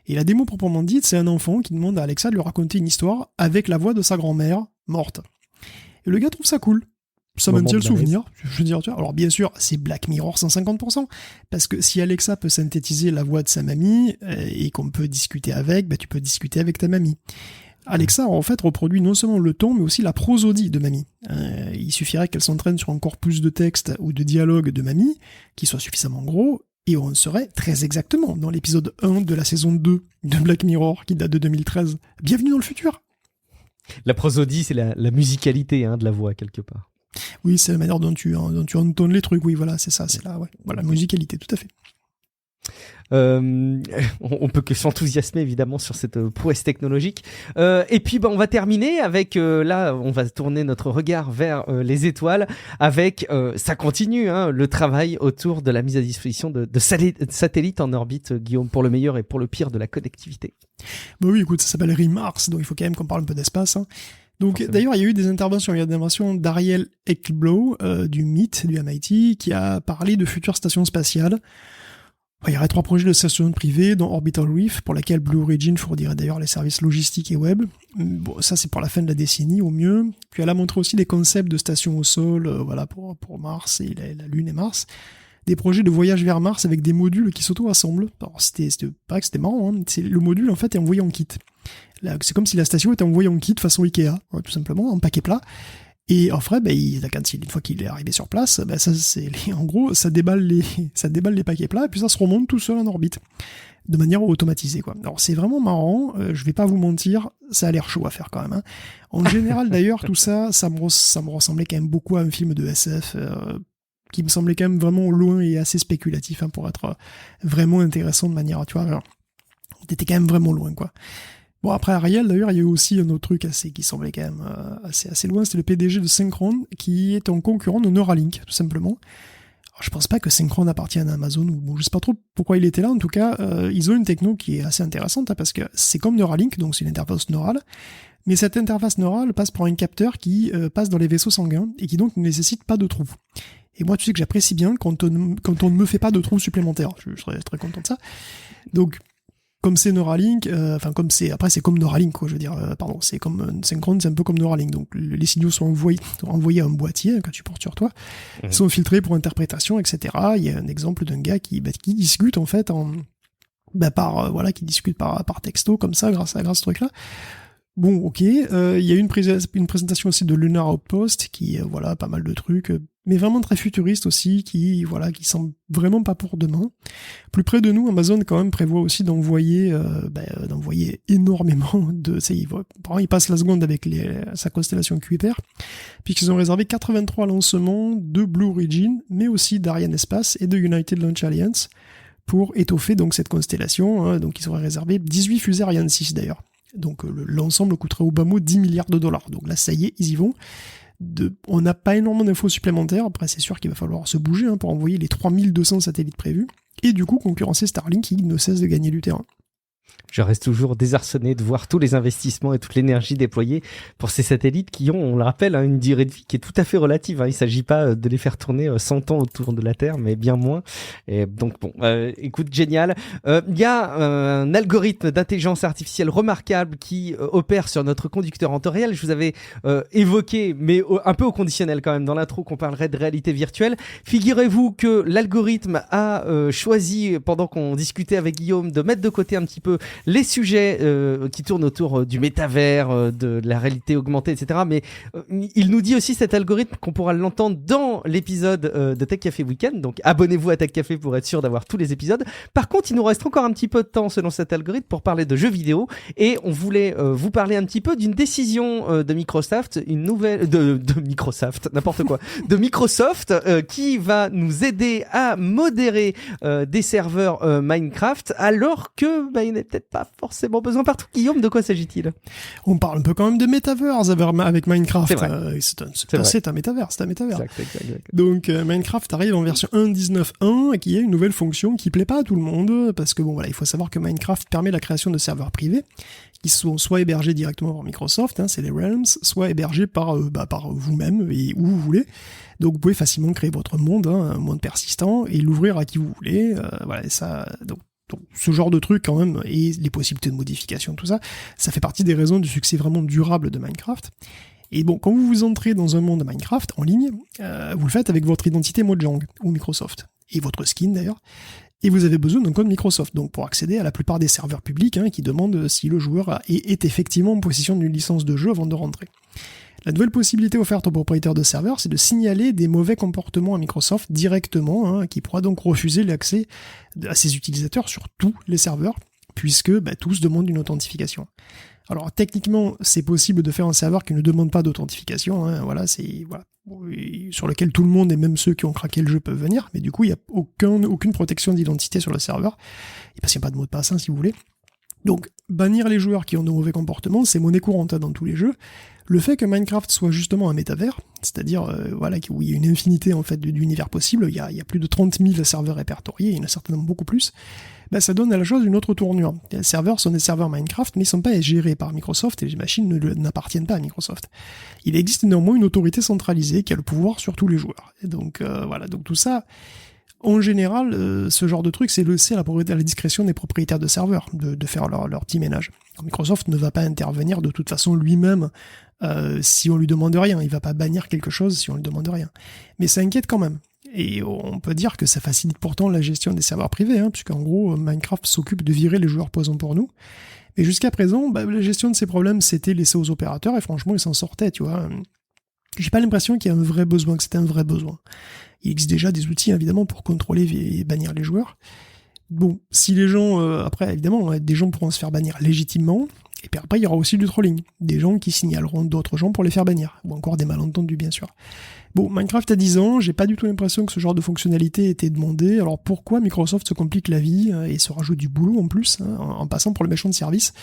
Et la démo proprement dite, c'est un enfant qui demande à Alexa de lui raconter une histoire avec la voix de sa grand-mère morte. Et le gars trouve ça cool. Ça maintient le souvenir. Je veux dire, tu vois. Alors bien sûr, c'est Black Mirror 150%, parce que si Alexa peut synthétiser la voix de sa mamie et qu'on peut discuter avec, bah tu peux discuter avec ta mamie. Alexa en fait reproduit non seulement le ton mais aussi la prosodie de mamie. Il suffirait qu'elle s'entraîne sur un corpus de texte ou de dialogue de mamie qui soit suffisamment gros et on serait très exactement dans l'épisode 1 de la saison 2 de Black Mirror qui date de 2013. Bienvenue dans le futur. La prosodie, c'est la musicalité de la voix quelque part. Oui, c'est la manière dont tu entonnes les trucs. Oui, voilà, c'est ça, c'est la musicalité, tout à fait. On peut que s'enthousiasmer évidemment sur cette prouesse technologique. Et puis on va terminer avec là on va tourner notre regard vers les étoiles avec ça continue le travail autour de la mise à disposition de satellites en orbite, Guillaume, pour le meilleur et pour le pire de la connectivité. Bah oui, écoute, ça s'appelle RIMARS, donc il faut quand même qu'on parle un peu d'espace. Donc forcément. D'ailleurs, il y a eu des interventions. Il y a l'intervention d'Ariel Eckblow du MIT, du MIT, qui a parlé de futures stations spatiales. Il y aurait 3 projets de stations privées, dont Orbital Reef, pour laquelle Blue Origin fournirait d'ailleurs les services logistiques et web. Bon, ça c'est pour la fin de la décennie au mieux. Puis elle a montré aussi des concepts de stations au sol, pour Mars et la Lune et Mars. Des projets de voyage vers Mars avec des modules qui s'auto-assemblent. Alors c'était marrant, le module en fait est envoyé en kit. Là, c'est comme si la station était envoyée en kit façon Ikea, tout simplement, en paquet plat. Et en vrai, une fois qu'il est arrivé sur place, en gros, ça déballe les paquets plats et puis ça se remonte tout seul en orbite, de manière automatisée, quoi. Alors c'est vraiment marrant. Je vais pas vous mentir, ça a l'air chaud à faire quand même. En général, d'ailleurs, tout ça me ressemblait quand même beaucoup à un film de SF qui me semblait quand même vraiment loin et assez spéculatif pour être vraiment intéressant de manière, tu vois. Alors, t'étais quand même vraiment loin, quoi. Bon, après Ariel, d'ailleurs, il y a eu aussi un autre truc qui semblait quand même assez loin, c'était le PDG de Synchron, qui est un concurrent de Neuralink, tout simplement. Alors, je pense pas que Synchron appartienne à Amazon, ou je sais pas trop pourquoi il était là, en tout cas, ils ont une techno qui est assez intéressante, parce que c'est comme Neuralink, donc c'est une interface neurale, mais cette interface neurale passe par un capteur qui passe dans les vaisseaux sanguins, et qui donc ne nécessite pas de trous. Et moi, tu sais que j'apprécie bien quand on ne me fait pas de trous supplémentaires, je serais très content de ça. Donc, comme c'est Neuralink, c'est comme Neuralink, quoi, je veux dire, c'est comme Synchrone, c'est un peu comme Neuralink. Donc, les signaux sont envoyés à un boîtier, que tu portes sur toi, ils sont filtrés pour interprétation, etc. Il y a un exemple d'un gars qui discute, en fait, qui discute par texto, comme ça, grâce à ce truc-là. Bon, ok, il y a une présentation aussi de Lunar Outpost, qui, pas mal de trucs, mais vraiment très futuriste aussi, qui semble vraiment pas pour demain. Plus près de nous, Amazon quand même prévoit aussi d'envoyer énormément il passe la seconde avec sa constellation Kuiper, puisqu'ils ont réservé 83 lancements de Blue Origin, mais aussi d'Ariane Espace et de United Launch Alliance, pour étoffer donc cette constellation, hein. Donc ils auraient réservé 18 fusées Ariane 6 d'ailleurs. Donc l'ensemble coûterait au bas mot 10 milliards de dollars. Donc là, ça y est, ils y vont. On n'a pas énormément d'infos supplémentaires. Après, c'est sûr qu'il va falloir se bouger pour envoyer les 3200 satellites prévus. Et du coup, concurrencer Starlink qui ne cesse de gagner du terrain. Je reste toujours désarçonné de voir tous les investissements et toute l'énergie déployée pour ces satellites qui ont, on le rappelle, une durée de vie qui est tout à fait relative. Il ne s'agit pas de les faire tourner 100 ans autour de la Terre, mais bien moins. Et donc écoute, génial. Il y a un algorithme d'intelligence artificielle remarquable qui opère sur notre conducteur en temps réel. Je vous avais évoqué, mais un peu au conditionnel quand même, dans l'intro qu'on parlerait de réalité virtuelle. Figurez-vous que l'algorithme a choisi, pendant qu'on discutait avec Guillaume, de mettre de côté un petit peu les sujets qui tournent autour du métavers, de la réalité augmentée, etc. Mais il nous dit aussi, cet algorithme, qu'on pourra l'entendre dans l'épisode de Tech Café Weekend. Donc abonnez-vous à Tech Café pour être sûr d'avoir tous les épisodes. Par contre, il nous reste encore un petit peu de temps selon cet algorithme pour parler de jeux vidéo. Et on voulait vous parler un petit peu d'une décision de Microsoft, une nouvelle de Microsoft, n'importe quoi, de Microsoft qui va nous aider à modérer des serveurs Minecraft, alors que il n'est peut-être pas forcément besoin partout. Guillaume, de quoi s'agit-il ? On parle un peu quand même de métaverse avec Minecraft. C'est vrai. C'est un métavers. Exact. Donc Minecraft arrive en version 1.19.1 et qui a une nouvelle fonction qui plaît pas à tout le monde, parce que il faut savoir que Minecraft permet la création de serveurs privés qui sont soit hébergés directement par Microsoft, c'est les Realms, soit hébergés par vous-même et où vous voulez. Donc vous pouvez facilement créer votre monde, un monde persistant, et l'ouvrir à qui vous voulez. Donc ce genre de truc quand même, et les possibilités de modification, tout ça, ça fait partie des raisons du succès vraiment durable de Minecraft. Et bon, quand vous entrez dans un monde Minecraft en ligne, vous le faites avec votre identité Mojang ou Microsoft, et votre skin d'ailleurs, et vous avez besoin d'un code Microsoft, donc pour accéder à la plupart des serveurs publics qui demandent si le joueur est effectivement en possession d'une licence de jeu avant de rentrer. La nouvelle possibilité offerte aux propriétaires de serveurs, c'est de signaler des mauvais comportements à Microsoft directement, qui pourra donc refuser l'accès à ses utilisateurs sur tous les serveurs, puisque tous demandent une authentification. Alors techniquement, c'est possible de faire un serveur qui ne demande pas d'authentification, sur lequel tout le monde et même ceux qui ont craqué le jeu peuvent venir, mais du coup il n'y a aucune protection d'identité sur le serveur, et parce qu'il n'y a pas de mot de passe si vous voulez. Donc bannir les joueurs qui ont de mauvais comportements, c'est monnaie courante dans tous les jeux. Le fait que Minecraft soit justement un métavers, c'est-à-dire où il y a une infinité en fait d'univers possibles, il y a plus de 30 000 serveurs répertoriés, il y en a certainement beaucoup plus, ça donne à la chose une autre tournure. Les serveurs sont des serveurs Minecraft, mais ils ne sont pas gérés par Microsoft et les machines n'appartiennent pas à Microsoft. Il existe néanmoins une autorité centralisée qui a le pouvoir sur tous les joueurs. Et donc donc tout ça, en général, ce genre de truc, c'est laissé à la discrétion des propriétaires de serveurs de faire leur petit ménage. Microsoft ne va pas intervenir de toute façon lui-même si on lui demande rien. Il va pas bannir quelque chose si on lui demande rien. Mais ça inquiète quand même. Et on peut dire que ça facilite pourtant la gestion des serveurs privés, puisqu'en gros, Minecraft s'occupe de virer les joueurs poison pour nous. Mais jusqu'à présent, la gestion de ces problèmes, c'était laissé aux opérateurs, et franchement, ils s'en sortaient, tu vois. J'ai pas l'impression qu'il y a un vrai besoin, que c'était un vrai besoin. Il existe déjà des outils, évidemment, pour contrôler et bannir les joueurs. Bon, si les gens... après, évidemment, des gens pourront se faire bannir légitimement, et puis après, il y aura aussi du trolling. Des gens qui signaleront d'autres gens pour les faire bannir. Ou encore des malentendus, bien sûr. Bon, Minecraft a 10 ans, j'ai pas du tout l'impression que ce genre de fonctionnalité était demandé. Alors pourquoi Microsoft se complique la vie et se rajoute du boulot en plus, en passant pour le méchant de service?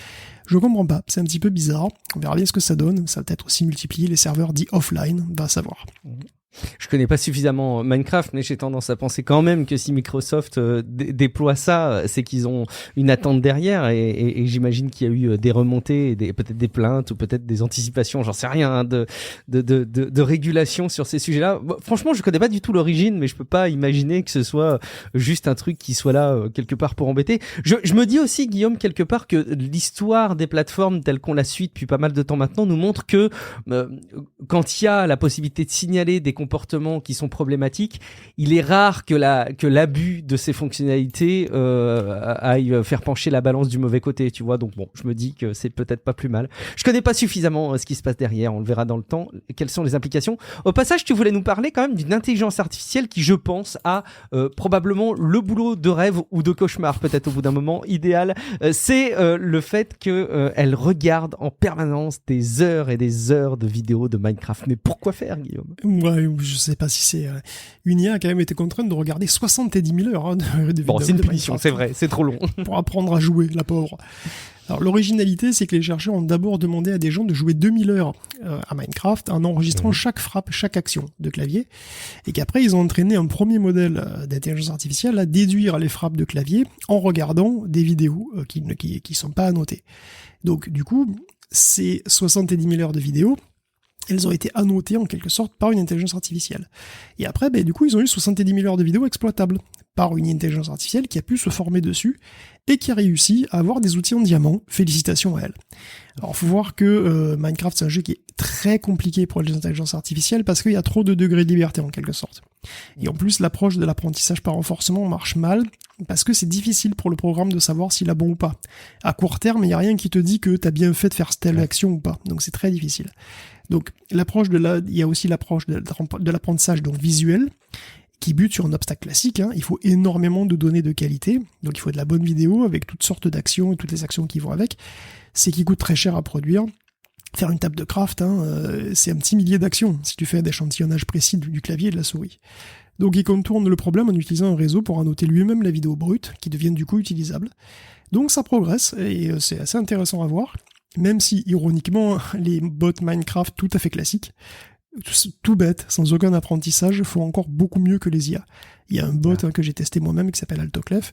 Je comprends pas, c'est un petit peu bizarre. On verra bien ce que ça donne. Ça va peut-être aussi multiplier les serveurs dits offline, va savoir. Je connais pas suffisamment Minecraft, mais j'ai tendance à penser quand même que si Microsoft déploie ça, c'est qu'ils ont une attente derrière, et j'imagine qu'il y a eu des remontées, peut-être des plaintes ou peut-être des anticipations, j'en sais rien, hein, de régulation sur ces sujets-là. Bon, franchement, je connais pas du tout l'origine, mais je peux pas imaginer que ce soit juste un truc qui soit là quelque part pour embêter. Je me dis aussi, Guillaume, quelque part, que l'histoire des plateformes telle qu'on la suit depuis pas mal de temps maintenant nous montre que quand il y a la possibilité de signaler des comportements qui sont problématiques, il est rare que l'abus de ces fonctionnalités aille faire pencher la balance du mauvais côté, tu vois. Donc bon, je me dis que c'est peut-être pas plus mal. Je connais pas suffisamment ce qui se passe derrière, on le verra dans le temps, quelles sont les implications. Au passage, tu voulais nous parler quand même d'une intelligence artificielle qui, je pense, a probablement le boulot de rêve ou de cauchemar, peut-être au bout d'un moment, idéal. C'est le fait qu'elle regarde en permanence des heures et des heures de vidéos de Minecraft. Mais pourquoi faire, Guillaume ? Ouais, je sais pas si c'est... Une IA a quand même été contrainte de regarder 70 000 heures de vidéos. Bon, c'est une punition, c'est vrai, c'est trop long. Pour apprendre à jouer, la pauvre. Alors, l'originalité, c'est que les chercheurs ont d'abord demandé à des gens de jouer 2000 heures à Minecraft en enregistrant chaque frappe, chaque action de clavier, et qu'après, ils ont entraîné un premier modèle d'intelligence artificielle à déduire les frappes de clavier en regardant des vidéos qui sont pas annotées. Donc, du coup, ces 70 000 heures de vidéos, elles ont été annotées en quelque sorte par une intelligence artificielle. Et après, du coup, ils ont eu 70 000 heures de vidéos exploitables par une intelligence artificielle qui a pu se former dessus et qui a réussi à avoir des outils en diamant. Félicitations à elle. Alors, faut voir que Minecraft, c'est un jeu qui est très compliqué pour les intelligences artificielles parce qu'il y a trop de degrés de liberté en quelque sorte. Et en plus, l'approche de l'apprentissage par renforcement marche mal parce que c'est difficile pour le programme de savoir s'il a bon ou pas. À court terme, il n'y a rien qui te dit que t'as bien fait de faire telle action ou pas. Donc c'est très difficile. Donc il y a aussi l'approche de l'apprentissage donc visuel qui bute sur un obstacle classique. Il faut énormément de données de qualité, donc il faut de la bonne vidéo avec toutes sortes d'actions et toutes les actions qui vont avec. C'est qui coûte très cher à produire. Faire une table de craft, c'est un petit millier d'actions si tu fais un échantillonnage précis du clavier et de la souris. Donc il contourne le problème en utilisant un réseau pour annoter lui-même la vidéo brute qui devienne du coup utilisable. Donc ça progresse et c'est assez intéressant à voir. Même si, ironiquement, les bots Minecraft tout à fait classiques, tout bête, sans aucun apprentissage, font encore beaucoup mieux que les IA. Il y a un bot que j'ai testé moi-même qui s'appelle Altoclef,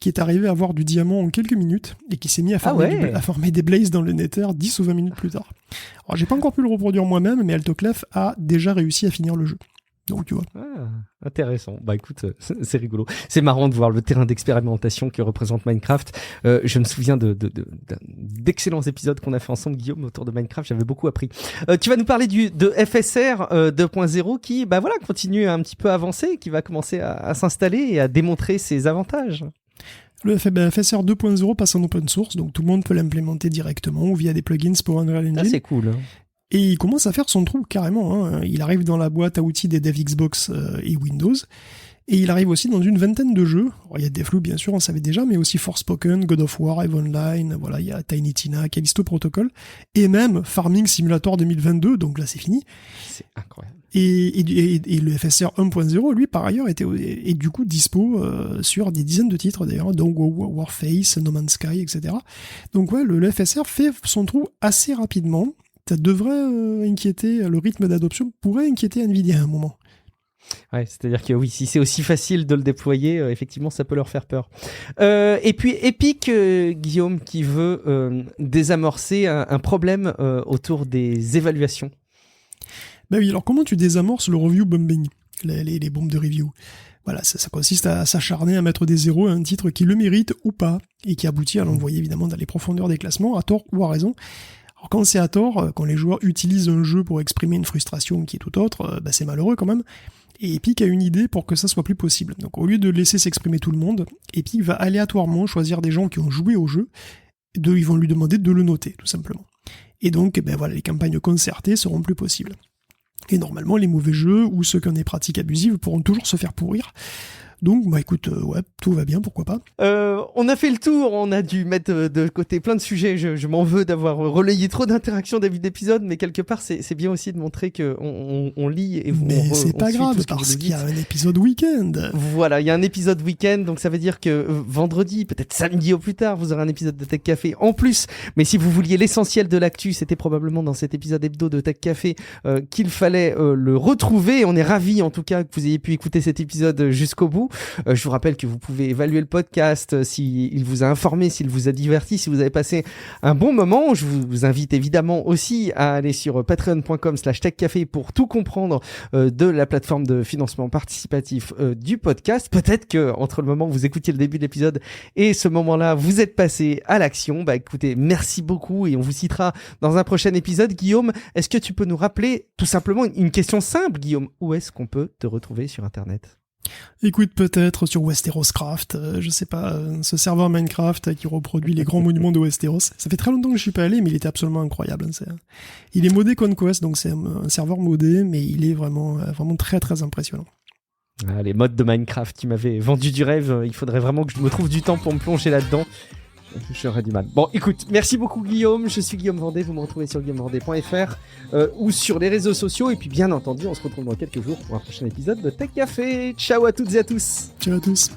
qui est arrivé à avoir du diamant en quelques minutes et qui s'est mis à former des blazes dans le Nether 10 ou 20 minutes plus tard. Alors j'ai pas encore pu le reproduire moi-même, mais Altoclef a déjà réussi à finir le jeu. Donc tu vois. Intéressant. Bah écoute, c'est rigolo. C'est marrant de voir le terrain d'expérimentation que représente Minecraft. Je me souviens d'excellents épisodes qu'on a fait ensemble, Guillaume, autour de Minecraft. J'avais beaucoup appris. Tu vas nous parler de FSR 2.0 qui, continue un petit peu à avancer, qui va commencer à s'installer et à démontrer ses avantages. Le FSR 2.0 passe en open source, donc tout le monde peut l'implémenter directement ou via des plugins pour Unreal Engine. Ah, c'est cool. Et il commence à faire son trou carrément. Il arrive dans la boîte à outils des devs Xbox et Windows. Et il arrive aussi dans une vingtaine de jeux. Alors, il y a Deathloop, bien sûr, on savait déjà, mais aussi Forspoken, God of War, EVE Online, voilà, il y a Tiny Tina, Callisto Protocol, et même Farming Simulator 2022, donc là c'est fini. C'est incroyable. Et le FSR 1.0, lui, par ailleurs, est du coup dispo sur des dizaines de titres d'ailleurs, donc Warface, No Man's Sky, etc. Donc ouais, le FSR fait son trou assez rapidement. Ça devrait inquiéter, le rythme d'adoption pourrait inquiéter Nvidia à un moment. Ouais, c'est-à-dire que oui, si c'est aussi facile de le déployer, effectivement, ça peut leur faire peur. Et puis Epic, Guillaume, qui veut désamorcer un problème autour des évaluations. Ben oui, alors comment tu désamorces le review bombing, les bombes de review? Voilà, ça consiste à s'acharner à mettre des zéros à un titre qui le mérite ou pas, et qui aboutit à l'envoyer évidemment dans les profondeurs des classements, à tort ou à raison. Alors quand c'est à tort, quand les joueurs utilisent un jeu pour exprimer une frustration qui est tout autre, c'est malheureux quand même. Et Epic a une idée pour que ça soit plus possible. Donc au lieu de laisser s'exprimer tout le monde, Epic va aléatoirement choisir des gens qui ont joué au jeu, ils vont lui demander de le noter, tout simplement. Et donc, les campagnes concertées seront plus possibles. Et normalement, les mauvais jeux ou ceux qui ont des pratiques abusives pourront toujours se faire pourrir. Donc, écoute, ouais, tout va bien, pourquoi pas. On a fait le tour, on a dû mettre de côté plein de sujets. Je m'en veux d'avoir relayé trop d'interactions début d'épisode, mais quelque part, c'est bien aussi de montrer qu'on lit et vous. Mais c'est pas grave, parce qu'il y a un épisode week-end. Voilà, il y a un épisode week-end, donc ça veut dire que vendredi, peut-être samedi au plus tard, vous aurez un épisode de Tech Café en plus. Mais si vous vouliez l'essentiel de l'actu, c'était probablement dans cet épisode hebdo de Tech Café qu'il fallait le retrouver. On est ravis, en tout cas, que vous ayez pu écouter cet épisode jusqu'au bout. Je vous rappelle que vous pouvez évaluer le podcast s'il vous a informé, s'il vous a diverti, si vous avez passé un bon moment. Je vous invite évidemment aussi à aller sur patreon.com/techcafé pour tout comprendre de la plateforme de financement participatif du podcast. Peut-être que entre le moment où vous écoutiez le début de l'épisode et ce moment-là, vous êtes passé à l'action. Écoutez, merci beaucoup et on vous citera dans un prochain épisode. Guillaume, est-ce que tu peux nous rappeler tout simplement une question simple, Guillaume? Où est-ce qu'on peut te retrouver sur Internet? Écoute, peut-être sur Westeroscraft, je sais pas, ce serveur Minecraft qui reproduit les grands monuments de Westeros. Ça fait très longtemps que je suis pas allé, mais il était absolument incroyable. Il est modé Conquest, donc c'est un serveur modé, mais il est vraiment très très impressionnant. Ah, les mods de Minecraft, tu m'avais vendu du rêve, il faudrait vraiment que je me trouve du temps pour me plonger là-dedans. J'aurais du mal. Bon, écoute, merci beaucoup Guillaume, je suis Guillaume Vendée, vous me retrouvez sur guillaumevendée.fr ou sur les réseaux sociaux, et puis bien entendu, on se retrouve dans quelques jours pour un prochain épisode de Tech Café. Ciao à toutes et à tous. Ciao à tous.